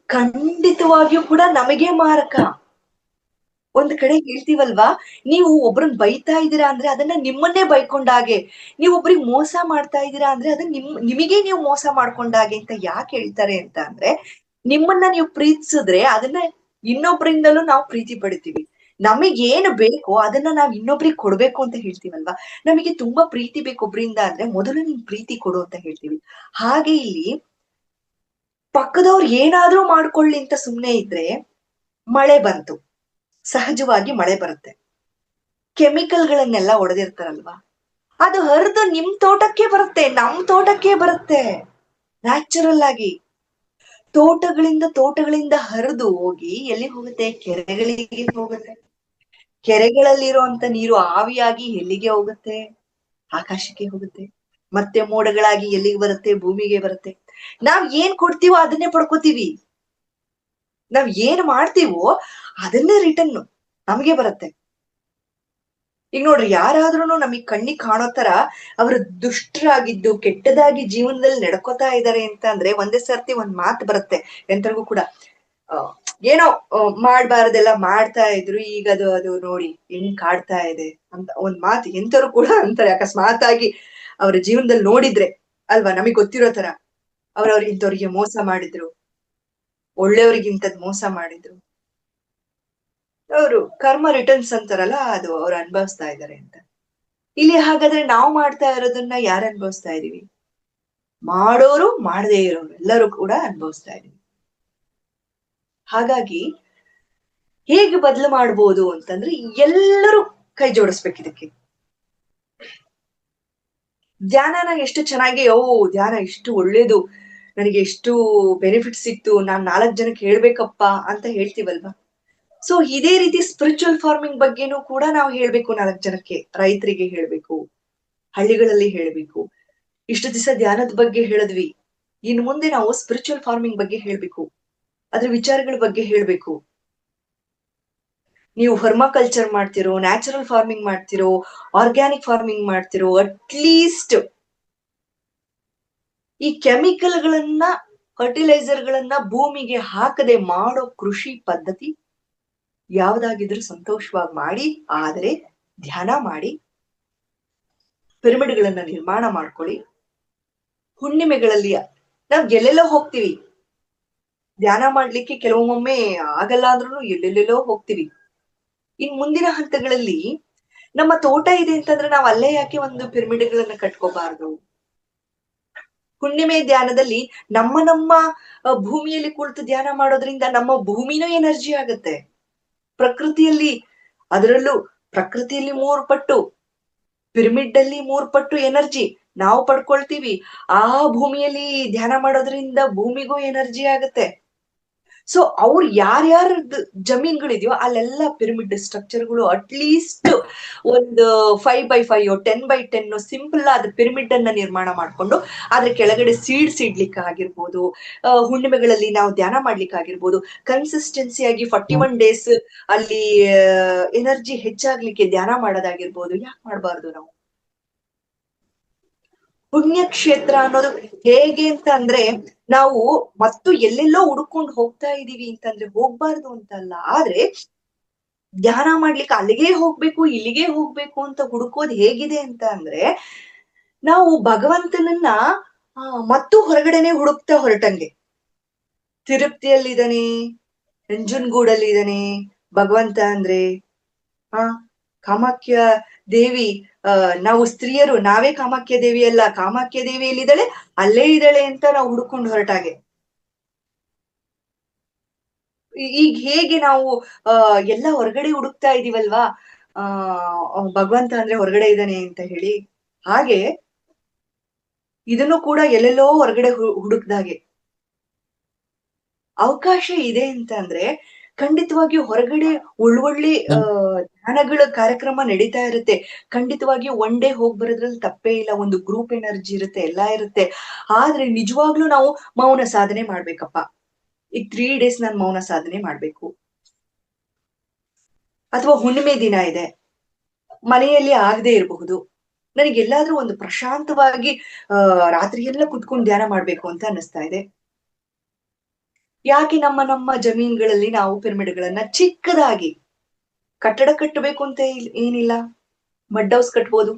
ಖಂಡಿತವಾಗಿಯೂ ಕೂಡ ನಮಗೆ ಮಾರಕ. ಒಂದ್ ಕಡೆ ಹೇಳ್ತೀವಲ್ವಾ, ನೀವು ಒಬ್ರನ್ನ ಬೈತಾ ಇದ್ದೀರಾ ಅಂದ್ರೆ ಅದನ್ನ ನಿಮ್ಮನ್ನೇ ಬೈಕೊಂಡಾಗೆ, ನೀವು ಒಬ್ರಿಗೆ ಮೋಸ ಮಾಡ್ತಾ ಇದ್ದೀರಾ ಅಂದ್ರೆ ಅದನ್ನ ನಿಮಗೆ ನೀವು ಮೋಸ ಮಾಡ್ಕೊಂಡಾಗೆ ಅಂತ ಯಾಕೆ ಹೇಳ್ತಾರೆ ಅಂತ ಅಂದ್ರೆ, ನಿಮ್ಮನ್ನ ನೀವು ಪ್ರೀತಿಸಿದ್ರೆ ಅದನ್ನ ಇನ್ನೊಬ್ರಿಂದಲೂ ನಾವು ಪ್ರೀತಿ ಪಡಿತೀವಿ. ನಮಗೇನು ಬೇಕೋ ಅದನ್ನ ನಾವ್ ಇನ್ನೊಬ್ರಿಗೆ ಕೊಡ್ಬೇಕು ಅಂತ ಹೇಳ್ತೀವಲ್ವಾ. ನಮಗೆ ತುಂಬಾ ಪ್ರೀತಿ ಬೇಕು ಒಬ್ರಿಂದ ಅಂದ್ರೆ ಮೊದಲು ನೀನ್ ಪ್ರೀತಿ ಕೊಡು ಅಂತ ಹೇಳ್ತೀವಿ. ಹಾಗೆ ಇಲ್ಲಿ ಪಕ್ಕದವ್ರು ಏನಾದ್ರೂ ಮಾಡ್ಕೊಳ್ಳಿ ಅಂತ ಸುಮ್ನೆ ಇದ್ರೆ, ಮಳೆ ಬಂತು, ಸಹಜವಾಗಿ ಮಳೆ ಬರುತ್ತೆ. ಕೆಮಿಕಲ್ಗಳನ್ನೆಲ್ಲ ಹೊಡೆದಿರ್ತಾರಲ್ವಾ, ಅದು ಹರಿದು ನಿಮ್ ತೋಟಕ್ಕೆ ಬರುತ್ತೆ, ನಮ್ ತೋಟಕ್ಕೆ ಬರುತ್ತೆ. ನ್ಯಾಚುರಲ್ ಆಗಿ ತೋಟಗಳಿಂದ ಹರಿದು ಹೋಗಿ ಎಲ್ಲಿ ಹೋಗುತ್ತೆ? ಕೆರೆಗಳಿಗೆ ಹೋಗುತ್ತೆ. ಕೆರೆಗಳಲ್ಲಿರುವಂತ ನೀರು ಆವಿಯಾಗಿ ಎಲ್ಲಿಗೆ ಹೋಗುತ್ತೆ? ಆಕಾಶಕ್ಕೆ ಹೋಗುತ್ತೆ. ಮತ್ತೆ ಮೋಡಗಳಾಗಿ ಎಲ್ಲಿಗೆ ಬರುತ್ತೆ? ಭೂಮಿಗೆ ಬರುತ್ತೆ. ನಾವ್ ಏನ್ ಕೊಡ್ತೀವೋ ಅದನ್ನೇ ಪಡ್ಕೋತೀವಿ. ನಾವ್ ಏನ್ ಮಾಡ್ತೀವೋ ಅದನ್ನೇ ರಿಟರ್ನ್ ನಮಗೆ ಬರುತ್ತೆ. ಈಗ ನೋಡ್ರಿ, ಯಾರಾದ್ರೂ ನಮಗ್ ಕಣ್ಣಿಗೆ ಕಾಣೋ ತರ ಅವರು ದುಷ್ಟರಾಗಿದ್ದು ಕೆಟ್ಟದಾಗಿ ಜೀವನದಲ್ಲಿ ನಡ್ಕೋತಾ ಇದ್ದಾರೆ ಅಂತ ಅಂದ್ರೆ ಒಂದೇ ಸರ್ತಿ ಒಂದ್ ಮಾತು ಬರುತ್ತೆ ಎಂತರಿಗೂ ಕೂಡ, ಏನೋ ಮಾಡ್ಬಾರ್ದೆಲ್ಲ ಮಾಡ್ತಾ ಇದ್ರು, ಈಗ ಅದು ನೋಡಿ ಹೆಂಗ್ ಕಾಡ್ತಾ ಇದೆ ಅಂತ ಒಂದ್ ಮಾತು ಎಂತರು ಕೂಡ ಅಂತಾರೆ. ಅಕಸ್ಮಾತ್ ಆಗಿ ಅವ್ರ ಜೀವನದಲ್ಲಿ ನೋಡಿದ್ರೆ ಅಲ್ವಾ, ನಮಗ್ ಗೊತ್ತಿರೋ ತರ ಇಂಥವ್ರಿಗೆ ಮೋಸ ಮಾಡಿದ್ರು, ಒಳ್ಳೆಯವ್ರಿಗಿಂತದ್ ಮೋಸ ಮಾಡಿದ್ರು, ಅವರು ಕರ್ಮ ರಿಟರ್ನ್ಸ್ ಅಂತಾರಲ್ಲ, ಅದು ಅವ್ರು ಅನುಭವಿಸ್ತಾ ಇದ್ದಾರೆ ಅಂತ. ಇಲ್ಲಿ ಹಾಗಾದ್ರೆ ನಾವು ಮಾಡ್ತಾ ಇರೋದನ್ನ ಯಾರು ಅನುಭವಿಸ್ತಾ ಇದೀವಿ? ಮಾಡೋರು ಮಾಡದೇ ಇರೋರು ಎಲ್ಲರೂ ಕೂಡ ಅನುಭವಿಸ್ತಾ ಇದೀವಿ. ಹಾಗಾಗಿ ಹೇಗೆ ಬದಲು ಮಾಡ್ಬೋದು ಅಂತಂದ್ರೆ ಎಲ್ಲರೂ ಕೈ ಜೋಡಿಸ್ಬೇಕು ಇದಕ್ಕೆ. ಧ್ಯಾನನ ಎಷ್ಟು ಚೆನ್ನಾಗಿ ಧ್ಯಾನ ಎಷ್ಟು ಒಳ್ಳೇದು, ನನಗೆ ಎಷ್ಟು ಬೆನಿಫಿಟ್ ಸಿಕ್ತು, ನಾನ್ 4 ಜನಕ್ಕೆ ಹೇಳ್ಬೇಕಪ್ಪ ಅಂತ ಹೇಳ್ತೀವಲ್ವಾ. ಸೊ ಇದೇ ರೀತಿ ಸ್ಪಿರಿಚುವಲ್ ಫಾರ್ಮಿಂಗ್ ಬಗ್ಗೆನೂ ಕೂಡ ನಾವು ಹೇಳ್ಬೇಕು, 4 ಜನಕ್ಕೆ, ರೈತರಿಗೆ ಹೇಳ್ಬೇಕು, ಹಳ್ಳಿಗಳಲ್ಲಿ ಹೇಳ್ಬೇಕು. ಇಷ್ಟು ದಿವಸ ಧ್ಯಾನದ ಬಗ್ಗೆ ಹೇಳಿದ್ವಿ, ಇನ್ ಮುಂದೆ ನಾವು ಸ್ಪಿರಿಚುವಲ್ ಫಾರ್ಮಿಂಗ್ ಬಗ್ಗೆ ಹೇಳ್ಬೇಕು, ಅದ್ರ ವಿಚಾರಗಳ ಬಗ್ಗೆ ಹೇಳ್ಬೇಕು. ನೀವು ಪರ್ಮಾಕಲ್ಚರ್ ಮಾಡ್ತಿರೋ, ನ್ಯಾಚುರಲ್ ಫಾರ್ಮಿಂಗ್ ಮಾಡ್ತಿರೋ, ಆರ್ಗ್ಯಾನಿಕ್ ಫಾರ್ಮಿಂಗ್ ಮಾಡ್ತಿರೋ, ಅಟ್ಲೀಸ್ಟ್ ಈ ಕೆಮಿಕಲ್ಗಳನ್ನ, ಫರ್ಟಿಲೈಸರ್ಗಳನ್ನ ಭೂಮಿಗೆ ಹಾಕದೆ ಮಾಡೋ ಕೃಷಿ ಪದ್ಧತಿ ಯಾವ್ದಾಗಿದ್ರು ಸಂತೋಷವಾಗಿ ಮಾಡಿ, ಆದರೆ ಧ್ಯಾನ ಮಾಡಿ, ಪಿರಮಿಡ್ಗಳನ್ನ ನಿರ್ಮಾಣ ಮಾಡ್ಕೊಳ್ಳಿ. ಹುಣ್ಣಿಮೆಗಳಲ್ಲಿ ನಾವ್ ಎಲ್ಲೆಲ್ಲೋ ಹೋಗ್ತೀವಿ ಧ್ಯಾನ ಮಾಡ್ಲಿಕ್ಕೆ, ಕೆಲವೊಮ್ಮೆ ಆಗಲ್ಲ ಅಂದ್ರೂ ಎಲ್ಲೆಲ್ಲೆಲ್ಲೋ ಹೋಗ್ತೀವಿ. ಇನ್ ಮುಂದಿನ ಹಂತಗಳಲ್ಲಿ ನಮ್ಮ ತೋಟ ಇದೆ ಅಂತಂದ್ರೆ ನಾವ್ ಅಲ್ಲೇ ಯಾಕೆ ಒಂದು ಪಿರಮಿಡ್ಗಳನ್ನ ಕಟ್ಕೋಬಾರ್ದು? ಹುಣ್ಣಿಮೆ ಧ್ಯಾನದಲ್ಲಿ ನಮ್ಮ ಭೂಮಿಯಲ್ಲಿ ಕುಳಿತು ಧ್ಯಾನ ಮಾಡೋದ್ರಿಂದ ನಮ್ಮ ಭೂಮಿನೂ ಎನರ್ಜಿ ಆಗುತ್ತೆ. ಪ್ರಕೃತಿಯಲ್ಲಿ, ಅದರಲ್ಲೂ ಪ್ರಕೃತಿಯಲ್ಲಿ 3 ಪಟ್ಟು, ಪಿರಮಿಡ್ ಅಲ್ಲಿ 3 ಪಟ್ಟು ಎನರ್ಜಿ ನಾವು ಪಡ್ಕೊಳ್ತೀವಿ. ಆ ಭೂಮಿಯಲ್ಲಿ ಧ್ಯಾನ ಮಾಡೋದ್ರಿಂದ ಭೂಮಿಗೂ ಎನರ್ಜಿ ಆಗುತ್ತೆ. ಸೊ ಅವ್ರು ಯಾರ್ಯಾರದ್ದು ಜಮೀನ್ಗಳಿದೆಯೋ ಅಲ್ಲೆಲ್ಲ ಪಿರಮಿಡ್ ಸ್ಟ್ರಕ್ಚರ್ಗಳು ಅಟ್ಲೀಸ್ಟ್ ಒಂದು 5x5 10x10 ಸಿಂಪಲ್ ಆದ ಪಿರಮಿಡ್ ಅನ್ನ ನಿರ್ಮಾಣ ಮಾಡ್ಕೊಂಡು ಅದ್ರ ಕೆಳಗಡೆ ಸೀಡ್ಸ್ ಇಡ್ಲಿಕ್ಕೆ ಆಗಿರ್ಬೋದು, ಹುಣ್ಣಿಮೆಗಳಲ್ಲಿ ನಾವು ಧ್ಯಾನ ಮಾಡ್ಲಿಕ್ಕೆ ಆಗಿರ್ಬೋದು, ಕನ್ಸಿಸ್ಟೆನ್ಸಿಯಾಗಿ 41 ಡೇಸ್ ಅಲ್ಲಿ ಎನರ್ಜಿ ಹೆಚ್ಚಾಗ್ಲಿಕ್ಕೆ ಧ್ಯಾನ ಮಾಡೋದಾಗಿರ್ಬೋದು. ಯಾಕೆ ಮಾಡ್ಬಾರ್ದು ನಾವು? ಪುಣ್ಯಕ್ಷೇತ್ರ ಅನ್ನೋದು ಹೇಗೆ ಅಂತ ಅಂದ್ರೆ, ನಾವು ಮತ್ತು ಎಲ್ಲೆಲ್ಲೋ ಹುಡುಕೊಂಡು ಹೋಗ್ತಾ ಇದೀವಿ ಅಂತಂದ್ರೆ ಹೋಗ್ಬಾರ್ದು ಅಂತಲ್ಲ, ಆದ್ರೆ ಧ್ಯಾನ ಮಾಡ್ಲಿಕ್ಕೆ ಅಲ್ಲಿಗೆ ಹೋಗ್ಬೇಕು ಇಲ್ಲಿಗೆ ಹೋಗ್ಬೇಕು ಅಂತ ಹುಡುಕೋದು ಹೇಗಿದೆ ಅಂತ ಅಂದ್ರೆ, ನಾವು ಭಗವಂತನನ್ನ ಮತ್ತು ಹೊರಗಡೆನೆ ಹುಡುಕ್ತಾ ಹೊರಟಂಗೆ. ತಿರುಪ್ತಿಯಲ್ಲಿದ್ದಾನೆ, ನಂಜನಗೂಡಲ್ಲಿ ಇದ್ದಾನೆ ಭಗವಂತ ಅಂದ್ರೆ, ಕಾಮಾಖ್ಯ ದೇವಿ, ನಾವು ಸ್ತ್ರೀಯರು ನಾವೇ ಕಾಮಾಖ್ಯ ದೇವಿ ಅಲ್ಲ, ಕಾಮಾಖ್ಯ ದೇವಿ ಎಲ್ಲಿದ್ದಾಳೆ ಅಲ್ಲೇ ಇದ್ದಾಳೆ ಅಂತ ನಾವು ಹುಡುಕೊಂಡು ಹೊರಟಾಗೆ. ಈಗ ಹೇಗೆ ನಾವು ಎಲ್ಲ ಹೊರಗಡೆ ಹುಡುಕ್ತಾ ಇದೀವಲ್ವಾ, ಭಗವಂತ ಅಂದ್ರೆ ಹೊರಗಡೆ ಇದ್ದಾನೆ ಅಂತ ಹೇಳಿ, ಹಾಗೆ ಇದನ್ನು ಕೂಡ ಎಲ್ಲೆಲ್ಲೋ ಹೊರಗಡೆ ಹುಡುಕ್ದಾಗೆ. ಅವಕಾಶ ಇದೆ ಅಂತ ಅಂದ್ರೆ ಖಂಡಿತವಾಗಿಯೂ ಹೊರಗಡೆ ಒಳ್ಳೊಳ್ಳೆ ಧ್ಯಾನಗಳ ಕಾರ್ಯಕ್ರಮ ನಡೀತಾ ಇರುತ್ತೆ. ಖಂಡಿತವಾಗಿಯೂ ಒನ್ ಡೇ ಹೋಗ್ ಬರೋದ್ರಲ್ಲಿ ತಪ್ಪೇ ಇಲ್ಲ, ಒಂದು ಗ್ರೂಪ್ ಎನರ್ಜಿ ಇರುತ್ತೆ, ಎಲ್ಲಾ ಇರುತ್ತೆ. ಆದ್ರೆ ನಿಜವಾಗ್ಲೂ ನಾವು ಮೌನ ಸಾಧನೆ ಮಾಡ್ಬೇಕಪ್ಪ. ಈಗ 3 ಡೇಸ್ ನಾನು ಮೌನ ಸಾಧನೆ ಮಾಡ್ಬೇಕು, ಅಥವಾ ಹುಣ್ಣಿಮೆ ದಿನ ಇದೆ, ಮನೆಯಲ್ಲಿ ಆಗದೆ ಇರಬಹುದು, ನನಗೆಲ್ಲಾದ್ರೂ ಒಂದು ಪ್ರಶಾಂತವಾಗಿ ರಾತ್ರಿ ಎಲ್ಲ ಕುತ್ಕೊಂಡು ಧ್ಯಾನ ಮಾಡ್ಬೇಕು ಅಂತ ಅನ್ನಿಸ್ತಾ ಇದೆ. ಯಾಕೆ ನಮ್ಮ ಜಮೀನ್ಗಳಲ್ಲಿ ನಾವು ಪಿರಮಿಡ್ಗಳನ್ನ ಚಿಕ್ಕದಾಗಿ, ಕಟ್ಟಡ ಕಟ್ಟಬೇಕು ಅಂತ ಏನಿಲ್ಲ, ಮಡ್ ಹೌಸ್ ಕಟ್ಬೋದು.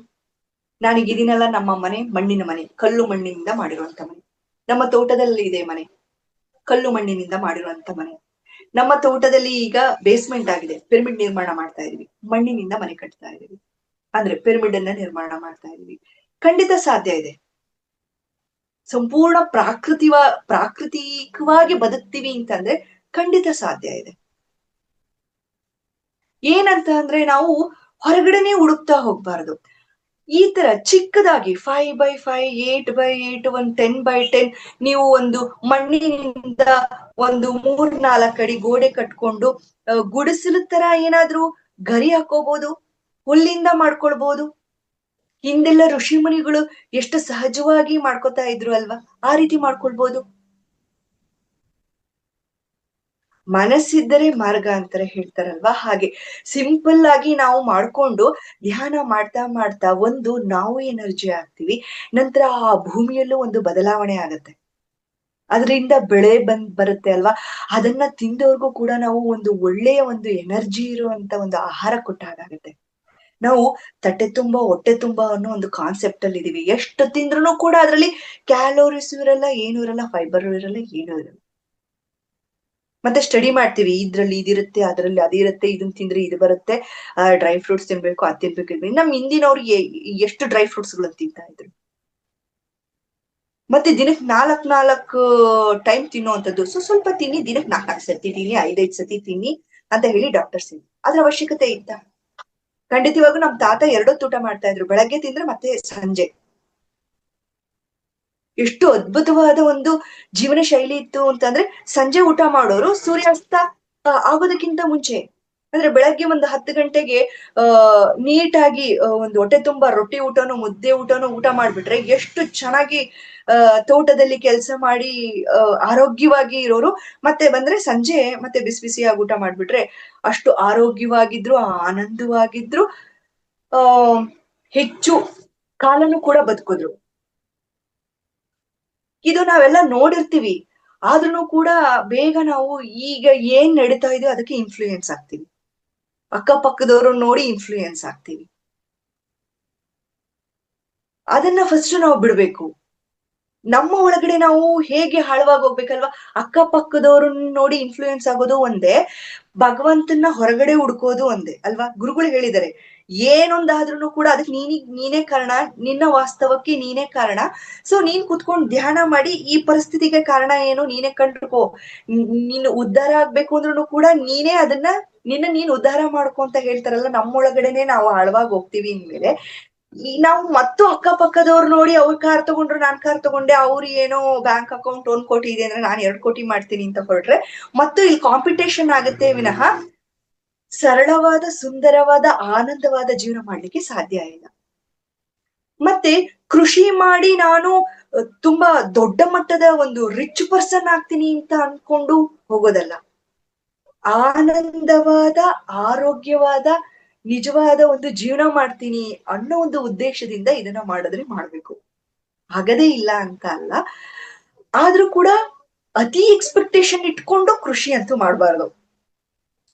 ನಾನೀಗ ಇದೀನಲ್ಲ, ನಮ್ಮ ಮನೆ ಮಣ್ಣಿನ ಮನೆ, ಕಲ್ಲು ಮಣ್ಣಿನಿಂದ ಮಾಡಿರುವಂತ ಮನೆ. ನಮ್ಮ ತೋಟದಲ್ಲಿ ಇದೆ ಮನೆ, ಕಲ್ಲು ಮಣ್ಣಿನಿಂದ ಮಾಡಿರುವಂತ ಮನೆ. ನಮ್ಮ ತೋಟದಲ್ಲಿ ಈಗ ಬೇಸ್ಮೆಂಟ್ ಆಗಿದೆ, ಪಿರಮಿಡ್ ನಿರ್ಮಾಣ ಮಾಡ್ತಾ ಇದೀವಿ, ಮಣ್ಣಿನಿಂದ ಮನೆ ಕಟ್ತಾ ಇದೀವಿ, ಅಂದ್ರೆ ಪಿರಮಿಡ್ ಅನ್ನ ನಿರ್ಮಾಣ ಮಾಡ್ತಾ ಇದೀವಿ. ಖಂಡಿತ ಸಾಧ್ಯ ಇದೆ. ಸಂಪೂರ್ಣ ಪ್ರಾಕೃತಿಕವಾಗಿ ಬದುಕ್ತೀವಿ ಅಂತಂದ್ರೆ ಖಂಡಿತ ಸಾಧ್ಯ ಇದೆ. ಏನಂತ ಅಂದ್ರೆ ನಾವು ಹೊರಗಡೆನೆ ಹುಡುಕ್ತಾ ಹೋಗ್ಬಾರ್ದು. ಈ ತರ ಚಿಕ್ಕದಾಗಿ 5x5, 8x8, 10x10 ನೀವು ಒಂದು ಮಣ್ಣಿನಿಂದ ಒಂದು 3-4 ಅಡಿ ಗೋಡೆ ಕಟ್ಕೊಂಡು ಗುಡಿಸಲು ತರ ಏನಾದ್ರೂ ಗರಿ ಹಾಕೋಬಹುದು, ಹುಲ್ಲಿಂದ ಮಾಡ್ಕೊಳ್ಬಹುದು. ಹಿಂದೆಲ್ಲ ಋಷಿ ಮುನಿಗಳು ಎಷ್ಟು ಸಹಜವಾಗಿ ಮಾಡ್ಕೊತಾ ಇದ್ರು ಅಲ್ವಾ, ಆ ರೀತಿ ಮಾಡ್ಕೊಳ್ಬಹುದು. ಮನಸ್ಸಿದ್ದರೆ ಮಾರ್ಗ ಅಂತಾರೆ ಹೇಳ್ತಾರಲ್ವಾ, ಹಾಗೆ ಸಿಂಪಲ್ ಆಗಿ ನಾವು ಮಾಡ್ಕೊಂಡು ಧ್ಯಾನ ಮಾಡ್ತಾ ಮಾಡ್ತಾ ಒಂದು ನಾವು ಎನರ್ಜಿ ಆಗ್ತೀವಿ. ನಂತರ ಆ ಭೂಮಿಯಲ್ಲೂ ಒಂದು ಬದಲಾವಣೆ ಆಗತ್ತೆ, ಅದರಿಂದ ಬೆಳೆ ಬರುತ್ತೆ ಅಲ್ವಾ, ಅದನ್ನ ತಿಂದವ್ರಿಗೂ ಕೂಡ ನಾವು ಒಂದು ಒಳ್ಳೆಯ ಒಂದು ಎನರ್ಜಿ ಇರುವಂತ ಒಂದು ಆಹಾರ ಕೊಟ್ಟ ಹಾಗಾಗತ್ತೆ. ನಾವು ತಟ್ಟೆ ತುಂಬಾ ಹೊಟ್ಟೆ ತುಂಬಾ ಅನ್ನೋ ಒಂದು ಕಾನ್ಸೆಪ್ಟ್ ಅಲ್ಲಿ ಇದೀವಿ. ಎಷ್ಟು ತಿಂದ್ರು ಕೂಡ ಅದ್ರಲ್ಲಿ ಕ್ಯಾಲೋರೀಸ್ ಇರಲ್ಲ, ಏನು ಇರಲ್ಲ, ಫೈಬರ್ ಇರಲ್ಲ, ಏನು ಇರಲ್ಲ. ಮತ್ತೆ ಸ್ಟಡಿ ಮಾಡ್ತೀವಿ, ಇದ್ರಲ್ಲಿ ಇದಿರುತ್ತೆ, ಅದ್ರಲ್ಲಿ ಅದಿರುತ್ತೆ, ಇದನ್ನ ತಿಂದ್ರೆ ಇದು ಬರುತ್ತೆ, ಡ್ರೈ ಫ್ರೂಟ್ಸ್ ತಿನ್ಬೇಕು, ಅದ್ ತಿನ್ಬೇಕು. ನಮ್ ಹಿಂದಿನವ್ರಿಗೆ ಎಷ್ಟು ಡ್ರೈ ಫ್ರೂಟ್ಸ್ ಗಳನ್ನ ತಿಂತಾ ಇದ್ರು. ಮತ್ತೆ ದಿನಕ್ಕೆ 4 ಟೈಮ್ ತಿನ್ನುವಂಥದ್ದು. ಸ್ವಲ್ಪ ತಿನ್ನಿ, ದಿನಕ್ಕೆ 4 ಸತಿ ತಿನ್ನಿ, 5 ಸತಿ ತಿನ್ನಿ, ಅಂತ ಹೇಳಿ ಡಾಕ್ಟರ್ಸ್ ಹೇಳಿ. ಅದ್ರ ಅವಶ್ಯಕತೆ ಇತ್ತ? ಖಂಡಿತವಾಗೂ ನಮ್ ತಾತ ಎರಡೊತ್ತು ಊಟ ಮಾಡ್ತಾ ಇದ್ರು, ಬೆಳಗ್ಗೆ ತಿಂದ್ರೆ ಮತ್ತೆ ಸಂಜೆ. ಎಷ್ಟು ಅದ್ಭುತವಾದ ಒಂದು ಜೀವನ ಶೈಲಿ ಇತ್ತು ಅಂತಂದ್ರೆ, ಸಂಜೆ ಊಟ ಮಾಡೋರು ಸೂರ್ಯಾಸ್ತ ಆಗೋದಕ್ಕಿಂತ ಮುಂಚೆ, ಅಂದ್ರೆ ಬೆಳಗ್ಗೆ ಒಂದು 10 ಗಂಟೆಗೆ ನೀಟಾಗಿ ಒಂದು ಹೊಟ್ಟೆ ತುಂಬಾ ರೊಟ್ಟಿ ಊಟನೋ ಮುದ್ದೆ ಊಟನೋ ಊಟ ಮಾಡ್ಬಿಟ್ರೆ ಎಷ್ಟು ಚೆನ್ನಾಗಿ ತೋಟದಲ್ಲಿ ಕೆಲಸ ಮಾಡಿ ಆರೋಗ್ಯವಾಗಿ ಇರೋರು. ಮತ್ತೆ ಬಂದ್ರೆ ಸಂಜೆ ಮತ್ತೆ ಬಿಸಿ ಬಿಸಿಯಾಗಿ ಊಟ ಮಾಡ್ಬಿಟ್ರೆ ಅಷ್ಟು ಆರೋಗ್ಯವಾಗಿದ್ರು, ಆನಂದವಾಗಿದ್ರು, ಆ ಹೆಚ್ಚು ಕಾಲನು ಕೂಡ ಬದುಕಿದ್ರು. ಇದು ನಾವೆಲ್ಲ ನೋಡಿರ್ತೀವಿ. ಆದ್ರೂ ಕೂಡ ಬೇಗ ನಾವು ಈಗ ಏನ್ ನಡೀತಾ ಇದೆಯೋ ಅದಕ್ಕೆ ಇನ್ಫ್ಲೂಯೆನ್ಸ್ ಆಗ್ತೀವಿ, ಅಕ್ಕಪಕ್ಕದವರು ನೋಡಿ ಇನ್ಫ್ಲೂಯೆನ್ಸ್ ಆಗ್ತೀವಿ. ಅದನ್ನ ಫಸ್ಟ್ ನಾವು ಬಿಡ್ಬೇಕು. ನಮ್ಮ ಒಳಗಡೆ ನಾವು ಹೇಗೆ ಹಾಳವಾಗಿ ಹೋಗ್ಬೇಕಲ್ವಾ? ಅಕ್ಕಪಕ್ಕದವ್ರನ್ನ ನೋಡಿ ಇನ್ಫ್ಲೂಯೆನ್ಸ್ ಆಗೋದು ಒಂದೇ, ಭಗವಂತನ ಹೊರಗಡೆ ಹುಡ್ಕೋದು ಒಂದೇ ಅಲ್ವಾ? ಗುರುಗಳು ಹೇಳಿದ್ದಾರೆ, ಏನೊಂದಾದ್ರೂ ಕೂಡ ಅದಕ್ಕೆ ನೀನೇ ಕಾರಣ, ನಿನ್ನ ವಾಸ್ತವಕ್ಕೆ ನೀನೇ ಕಾರಣ. ಸೊ ನೀನ್ ಕುತ್ಕೊಂಡು ಧ್ಯಾನ ಮಾಡಿ ಈ ಪರಿಸ್ಥಿತಿಗೆ ಕಾರಣ ಏನು ನೀನೇ ಕಂಡ್ಕೋ. ನೀನು ಉದ್ಧಾರ ಆಗ್ಬೇಕು ಅಂದ್ರೂ ಕೂಡ ನೀನೇ ಅದನ್ನ ನೀನ್ ಉದ್ಧಾರ ಮಾಡ್ಕೊ ಅಂತ ಹೇಳ್ತಾರಲ್ಲ. ನಮ್ಮೊಳಗಡೆನೆ ನಾವು ಆಳವಾಗಿ ಹೋಗ್ತೀವಿ ಅಂದ್ಮೇಲೆ ನಾವು ಮತ್ತು ಅಕ್ಕಪಕ್ಕದವ್ರು ನೋಡಿ ಅವ್ರ ಕಾರ್ ತಗೊಂಡ್ರು, ನಾನ್ ಕಾರ್ ತಗೊಂಡೆ, ಅವ್ರು ಏನೋ ಬ್ಯಾಂಕ್ ಅಕೌಂಟ್ 1 ಕೋಟಿ ಇದೆ ಅಂದ್ರೆ ನಾನ್ 2 ಕೋಟಿ ಮಾಡ್ತೀನಿ ಅಂತ ಹೊರಟ್ರೆ ಮತ್ತು ಇಲ್ಲಿ ಕಾಂಪಿಟೇಷನ್ ಆಗುತ್ತೆ ವಿನಃ ಸರಳವಾದ, ಸುಂದರವಾದ, ಆನಂದವಾದ ಜೀವನ ಮಾಡ್ಲಿಕ್ಕೆ ಸಾಧ್ಯ ಇಲ್ಲ. ಮತ್ತೆ ಕೃಷಿ ಮಾಡಿ ನಾನು ತುಂಬಾ ದೊಡ್ಡ ಮಟ್ಟದ ಒಂದು ರಿಚ್ ಪರ್ಸನ್ ಆಗ್ತೀನಿ ಅಂತ ಅನ್ಕೊಂಡು ಹೋಗೋದಲ್ಲ. ಆನಂದವಾದ, ಆರೋಗ್ಯವಾದ, ನಿಜವಾದ ಒಂದು ಜೀವನ ಮಾಡ್ತೀನಿ ಅನ್ನೋ ಒಂದು ಉದ್ದೇಶದಿಂದ ಇದನ್ನ ಮಾಡಿದ್ರೆ ಮಾಡ್ಬೇಕು. ಆಗದೇ ಇಲ್ಲ ಅಂತ ಅಲ್ಲ, ಆದ್ರೂ ಕೂಡ ಅತಿ ಎಕ್ಸ್ಪೆಕ್ಟೇಷನ್ ಇಟ್ಕೊಂಡು ಕೃಷಿ ಅಂತೂ ಮಾಡಬಾರ್ದು.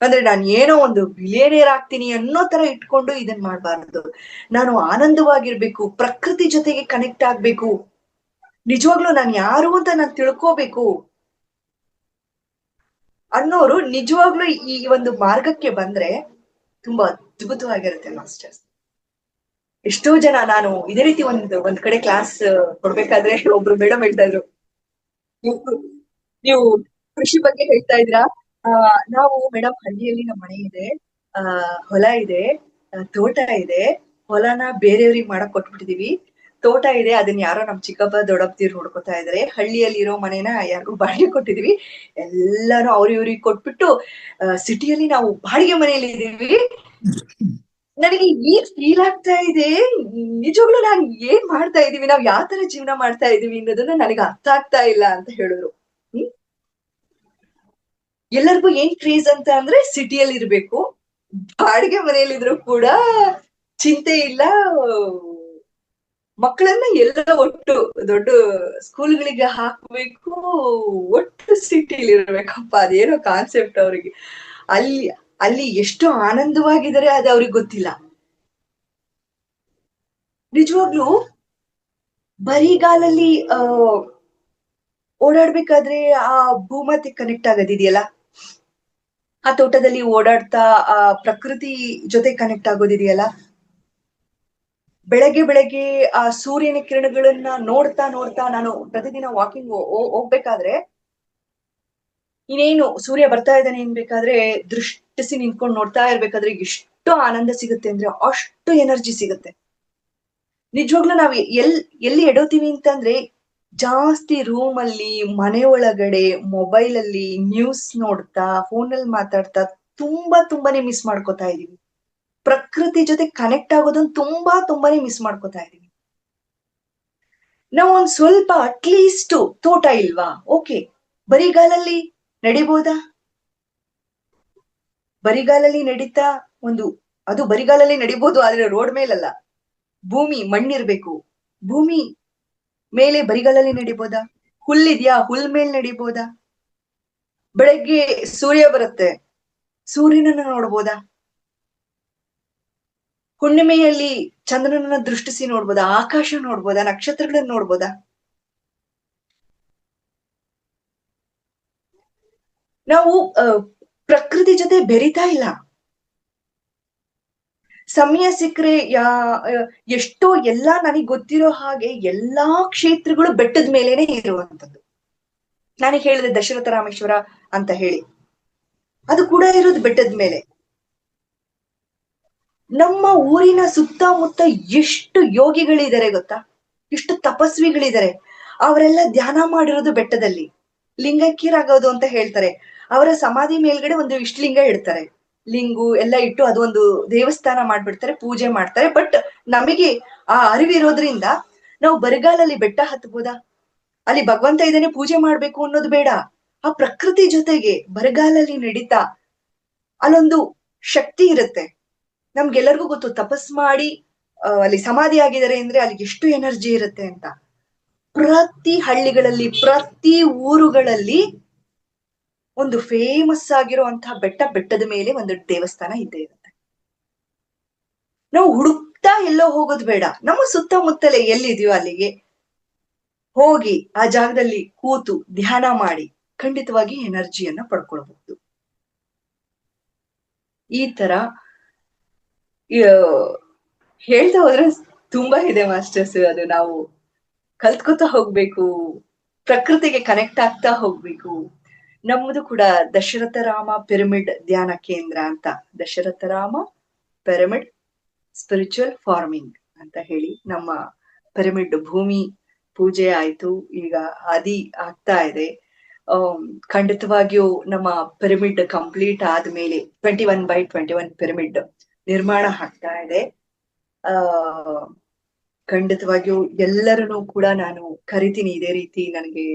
ಅಂದ್ರೆ ನಾನು ಏನೋ ಒಂದು ಬಿಲಿಯನೇರ್ ಆಗ್ತೀನಿ ಅನ್ನೋ ತರ ಇಟ್ಕೊಂಡು ಇದನ್ ಮಾಡಬಾರ್ದು. ನಾನು ಆನಂದವಾಗಿರ್ಬೇಕು, ಪ್ರಕೃತಿ ಜೊತೆಗೆ ಕನೆಕ್ಟ್ ಆಗ್ಬೇಕು, ನಿಜವಾಗ್ಲೂ ನಾನು ಯಾರು ಅಂತ ನಾನು ತಿಳ್ಕೋಬೇಕು ಅನ್ನೋರು ನಿಜವಾಗ್ಲೂ ಈ ಒಂದು ಮಾರ್ಗಕ್ಕೆ ಬಂದ್ರೆ ತುಂಬಾ ಅದ್ಭುತವಾಗಿರುತ್ತೆ ಮಾಸ್ಟರ್ಸ್. ಎಷ್ಟೋ ಜನ, ನಾನು ಇದೇ ರೀತಿ ಒಂದ್ ಕಡೆ ಕ್ಲಾಸ್ ಕೊಡ್ಬೇಕಾದ್ರೆ ಒಬ್ರು ಮೇಡಮ್ ಹೇಳ್ತಾ ಇದ್ರು, ನೀವು ಕೃಷಿ ಬಗ್ಗೆ ಹೇಳ್ತಾ ಇದ್ರಾ? ನಾವು ಮೇಡಮ್ ಹಳ್ಳಿಯಲ್ಲಿ ನಮ್ಮ ಮನೆ ಇದೆ, ಹೊಲ ಇದೆ, ತೋಟ ಇದೆ. ಹೊಲನ ಬೇರೆಯವ್ರಿಗೆ ಮಾಡಕ್ ಕೊಟ್ಬಿಟ್ಟಿದೀವಿ. ತೋಟ ಇದೆ, ಅದನ್ನ ಯಾರೋ ನಮ್ ಚಿಕ್ಕಪ್ಪ ದೊಡ್ಡಪ್ಪದಿರು ನೋಡ್ಕೊತಾ ಇದಾರೆ. ಹಳ್ಳಿಯಲ್ಲಿ ಇರೋ ಮನೇನ ಯಾರಿಗೂ ಬಾಡಿಗೆ ಕೊಟ್ಟಿದೀವಿ. ಎಲ್ಲಾನು ಇವ್ರಿಗೆ ಕೊಟ್ಬಿಟ್ಟು ಸಿಟಿಯಲ್ಲಿ ನಾವು ಬಾಡಿಗೆ ಮನೆಯಲ್ಲಿ ಇದೀವಿ. ನನಗೆ ಈಗ ಫೀಲ್ ಆಗ್ತಾ ಇದೆ, ನಿಜವಾಗ್ಲೂ ನಾನು ಏನ್ ಮಾಡ್ತಾ ಇದೀವಿ, ನಾವ್ ಯಾವ ತರ ಜೀವನ ಮಾಡ್ತಾ ಇದೀವಿ ಅನ್ನೋದನ್ನ ನನಗೆ ಅರ್ಥ ಆಗ್ತಾ ಇಲ್ಲ ಅಂತ ಹೇಳಿದ್ರು. ಎಲ್ಲರಿಗೂ ಏನ್ ಕ್ರೇಜ್ ಅಂತ ಅಂದ್ರೆ ಸಿಟಿಯಲ್ಲಿ ಇರ್ಬೇಕು, ಬಾಡಿಗೆ ಮನೆಯಲ್ಲಿದ್ರು ಕೂಡ ಚಿಂತೆ ಇಲ್ಲ, ಮಕ್ಕಳನ್ನ ಎಲ್ಲ ಒಟ್ಟು ದೊಡ್ಡ ಸ್ಕೂಲ್ಗಳಿಗೆ ಹಾಕ್ಬೇಕು, ಒಟ್ಟು ಸಿಟಿಲಿ ಇರ್ಬೇಕಪ್ಪ. ಅದೇನೋ ಕಾನ್ಸೆಪ್ಟ್ ಅವ್ರಿಗೆ. ಅಲ್ಲಿ ಅಲ್ಲಿ ಎಷ್ಟು ಆನಂದವಾಗಿದ್ದಾರೆ ಅದು ಅವ್ರಿಗೆ ಗೊತ್ತಿಲ್ಲ. ನಿಜವಾಗ್ಲೂ ಬರಿಗಾಲಲ್ಲಿ ಓಡಾಡ್ಬೇಕಾದ್ರೆ ಆ ಭೂಮತಿ ಕನೆಕ್ಟ್ ಆಗೋದಿದೆಯಲ್ಲ, ಆ ತೋಟದಲ್ಲಿ ಓಡಾಡ್ತಾ ಆ ಪ್ರಕೃತಿ ಜೊತೆ ಕನೆಕ್ಟ್ ಆಗೋದಿದೆಯಲ್ಲ, ಬೆಳಗ್ಗೆ ಆ ಸೂರ್ಯನ ಕಿರಣಗಳನ್ನ ನೋಡ್ತಾ ನೋಡ್ತಾ ನಾನು ಪ್ರತಿದಿನ ವಾಕಿಂಗ್ ಹೋಗ್ಬೇಕಾದ್ರೆ ಇನ್ನೇನು ಸೂರ್ಯ ಬರ್ತಾ ಇದ್ದಾನೆ ಅನ್ಬೇಕಾದ್ರೆ ದೃಷ್ಟಿಸಿ ನಿಂತ್ಕೊಂಡು ನೋಡ್ತಾ ಇರ್ಬೇಕಾದ್ರೆ ಎಷ್ಟು ಆನಂದ ಸಿಗುತ್ತೆ ಅಂದ್ರೆ ಅಷ್ಟು ಎನರ್ಜಿ ಸಿಗುತ್ತೆ. ನಿಜವಾಗ್ಲೂ ನಾವ್ ಎಲ್ಲಿ ಎಡೋತೀವಿ ಅಂತಂದ್ರೆ, ಜಾಸ್ತಿ ರೂಮ್ ಅಲ್ಲಿ, ಮನೆ ಒಳಗಡೆ, ಮೊಬೈಲ್ ಅಲ್ಲಿ ನ್ಯೂಸ್ ನೋಡ್ತಾ, ಫೋನಲ್ಲಿ ಮಾತಾಡ್ತಾ ತುಂಬಾನೇ ಮಿಸ್ ಮಾಡ್ಕೋತಾ ಇದೀವಿ. ಪ್ರಕೃತಿ ಜೊತೆ ಕನೆಕ್ಟ್ ಆಗೋದನ್ನ ತುಂಬಾನೇ ಮಿಸ್ ಮಾಡ್ಕೋತಾ ಇದೀವಿ. ನಾವು ಒಂದ್ ಸ್ವಲ್ಪ ಅಟ್ಲೀಸ್ಟ್ ತೋಟ ಇಲ್ವಾ? ಓಕೆ, ಬರಿಗಾಲಲ್ಲಿ ನಡಿಬೋದಾ? ಬರಿಗಾಲಲ್ಲಿ ನಡೀತಾ ಅದು ಬರಿಗಾಲಲ್ಲಿ ನಡಿಬಹುದು, ಆದ್ರೆ ರೋಡ್ ಮೇಲಲ್ಲ. ಭೂಮಿ ಮಣ್ಣಿರ್ಬೇಕು, ಭೂಮಿ ಮೇಲೆ ಬರಿಗಾಲಲ್ಲಿ ನಡಿಬೋದಾ? ಹುಲ್ಲಿದ್ಯಾ, ಹುಲ್ ಮೇಲ್ ನಡಿಬೋದಾ? ಬೆಳಗ್ಗೆ ಸೂರ್ಯ ಬರುತ್ತೆ, ಸೂರ್ಯನನ್ನ ನೋಡ್ಬೋದಾ? ಹುಣ್ಣಿಮೆಯಲ್ಲಿ ಚಂದ್ರನನ್ನ ದೃಷ್ಟಿಸಿ ನೋಡ್ಬೋದಾ? ಆಕಾಶ ನೋಡ್ಬೋದಾ? ನಕ್ಷತ್ರಗಳನ್ನ ನೋಡ್ಬೋದಾ? ನಾವು ಪ್ರಕೃತಿ ಜೊತೆ ಬೆರಿತಾ ಇಲ್ಲ. ಸಮಯ ಸಿಕ್ಕರೆ ಎಷ್ಟೋ ಎಲ್ಲಾ ನನಗ್ ಗೊತ್ತಿರೋ ಹಾಗೆ ಎಲ್ಲಾ ಕ್ಷೇತ್ರಗಳು ಬೆಟ್ಟದ ಮೇಲೇನೆ ಇರುವಂತದ್ದು. ನನಗೆ ಹೇಳಿದೆ ದಶರಥ ರಾಮೇಶ್ವರ ಅಂತ ಹೇಳಿ. ಅದು ಕೂಡ ಇರೋದು ಬೆಟ್ಟದ ಮೇಲೆ. ನಮ್ಮ ಊರಿನ ಸುತ್ತಮುತ್ತ ಎಷ್ಟು ಯೋಗಿಗಳಿದ್ದಾರೆ ಗೊತ್ತಾ, ಎಷ್ಟು ತಪಸ್ವಿಗಳಿದ್ದಾರೆ. ಅವರೆಲ್ಲ ಧ್ಯಾನ ಮಾಡಿರೋದು ಬೆಟ್ಟದಲ್ಲಿ. ಲಿಂಗೈಕ್ಯರಾಗೋದು ಅಂತ ಹೇಳ್ತಾರೆ. ಅವರ ಸಮಾಧಿ ಮೇಲ್ಗಡೆ ಒಂದು ಇಷ್ಟಲಿಂಗ ಇಡ್ತಾರೆ, ಲಿಂಗು ಎಲ್ಲ ಇಟ್ಟು ಅದು ಒಂದು ದೇವಸ್ಥಾನ ಮಾಡ್ಬಿಡ್ತಾರೆ, ಪೂಜೆ ಮಾಡ್ತಾರೆ. ಬಟ್ ನಮಗೆ ಆ ಅರಿವಿರೋದ್ರಿಂದ ನಾವು ಬರಿಗಾಲಲ್ಲಿ ಬೆಟ್ಟ ಹತ್ಬೋದಾ? ಅಲ್ಲಿ ಭಗವಂತ ಇದ್ದಾನೆ, ಪೂಜೆ ಮಾಡ್ಬೇಕು ಅನ್ನೋದು ಬೇಡ. ಆ ಪ್ರಕೃತಿ ಜೊತೆಗೆ ಬರಗಾಲಲ್ಲಿ ನಡೀತಾ ಅಲ್ಲೊಂದು ಶಕ್ತಿ ಇರುತ್ತೆ. ನಮ್ಗೆಲ್ಲರಿಗೂ ಗೊತ್ತು, ತಪಸ್ ಮಾಡಿ ಅಲ್ಲಿ ಸಮಾಧಿ ಆಗಿದ್ದಾರೆ ಅಂದ್ರೆ ಅಲ್ಲಿ ಎಷ್ಟು ಎನರ್ಜಿ ಇರುತ್ತೆ ಅಂತ. ಪ್ರತಿ ಹಳ್ಳಿಗಳಲ್ಲಿ, ಪ್ರತಿ ಊರುಗಳಲ್ಲಿ ಒಂದು ಫೇಮಸ್ ಆಗಿರುವಂತಹ ಬೆಟ್ಟದ ಮೇಲೆ ಒಂದು ದೇವಸ್ಥಾನ ಇದ್ದೇ ಇರುತ್ತೆ. ನಾವು ಹುಡುಕ್ತಾ ಎಲ್ಲೋ ಹೋಗೋದು ಬೇಡ, ನಮ್ಮ ಸುತ್ತಮುತ್ತಲೇ ಎಲ್ಲಿದೆಯೋ ಅಲ್ಲಿಗೆ ಹೋಗಿ ಆ ಜಾಗದಲ್ಲಿ ಕೂತು ಧ್ಯಾನ ಮಾಡಿ ಖಂಡಿತವಾಗಿ ಎನರ್ಜಿಯನ್ನ ಪಡ್ಕೊಳ್ಬಹುದು. ಈ ತರ ಹೇಳ್ತಾ ಹೋದ್ರೆ ತುಂಬಾ ಇದೆ ಮಾಸ್ಟರ್ಸ್. ಅದು ನಾವು ಕಲ್ತ್ಕೊತಾ ಹೋಗ್ಬೇಕು, ಪ್ರಕೃತಿಗೆ ಕನೆಕ್ಟ್ ಆಗ್ತಾ ಹೋಗ್ಬೇಕು. ನಮ್ಮದು ಕೂಡ ದಶರಥ ರಾಮ ಪಿರಮಿಡ್ ಧ್ಯಾನ ಕೇಂದ್ರ ಅಂತ, Dasharatha Rama pyramid spiritual farming ಅಂತ ಹೇಳಿ ನಮ್ಮ ಪಿರಮಿಡ್ ಭೂಮಿ ಪೂಜೆ ಆಯ್ತು, ಈಗ ಆದಿ ಆಗ್ತಾ ಇದೆ. ಖಂಡಿತವಾಗಿಯೂ ನಮ್ಮ ಪಿರಮಿಡ್ ಕಂಪ್ಲೀಟ್ ಆದ್ಮೇಲೆ 21/21 ಪಿರಮಿಡ್ ನಿರ್ಮಾಣ ಆಗ್ತಾ ಇದೆ. ಖಂಡಿತವಾಗಿಯೂ ಎಲ್ಲರನ್ನೂ ಕೂಡ ನಾನು ಕರಿತೀನಿ. ಇದೇ ರೀತಿ ನನಗೆ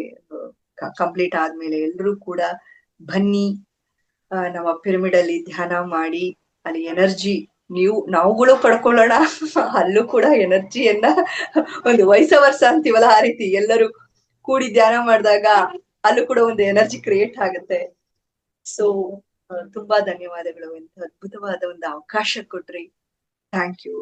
ಕಂಪ್ಲೀಟ್ ಆದ್ಮೇಲೆ ಎಲ್ರೂ ಕೂಡ ಬನ್ನಿ, ನಮ್ಮ ಪಿರಮಿಡ್ ಅಲ್ಲಿ ಧ್ಯಾನ ಮಾಡಿ ಅಲ್ಲಿ ಎನರ್ಜಿ ನಾವುಗಳು ಪಡ್ಕೊಳ್ಳೋಣ. ಅಲ್ಲೂ ಕೂಡ ಎನರ್ಜಿಯನ್ನ ಒಂದು ವಯಸ್ಸ ಅಂತೀವಲ್ಲ, ಆ ರೀತಿ ಎಲ್ಲರೂ ಕೂಡಿ ಧ್ಯಾನ ಮಾಡಿದಾಗ ಅಲ್ಲೂ ಕೂಡ ಒಂದು ಎನರ್ಜಿ ಕ್ರಿಯೇಟ್ ಆಗುತ್ತೆ. ಸೊ ತುಂಬಾ ಧನ್ಯವಾದಗಳು, ಎಂತ ಅದ್ಭುತವಾದ ಒಂದು ಅವಕಾಶ ಕೊಟ್ರಿ. Thank you.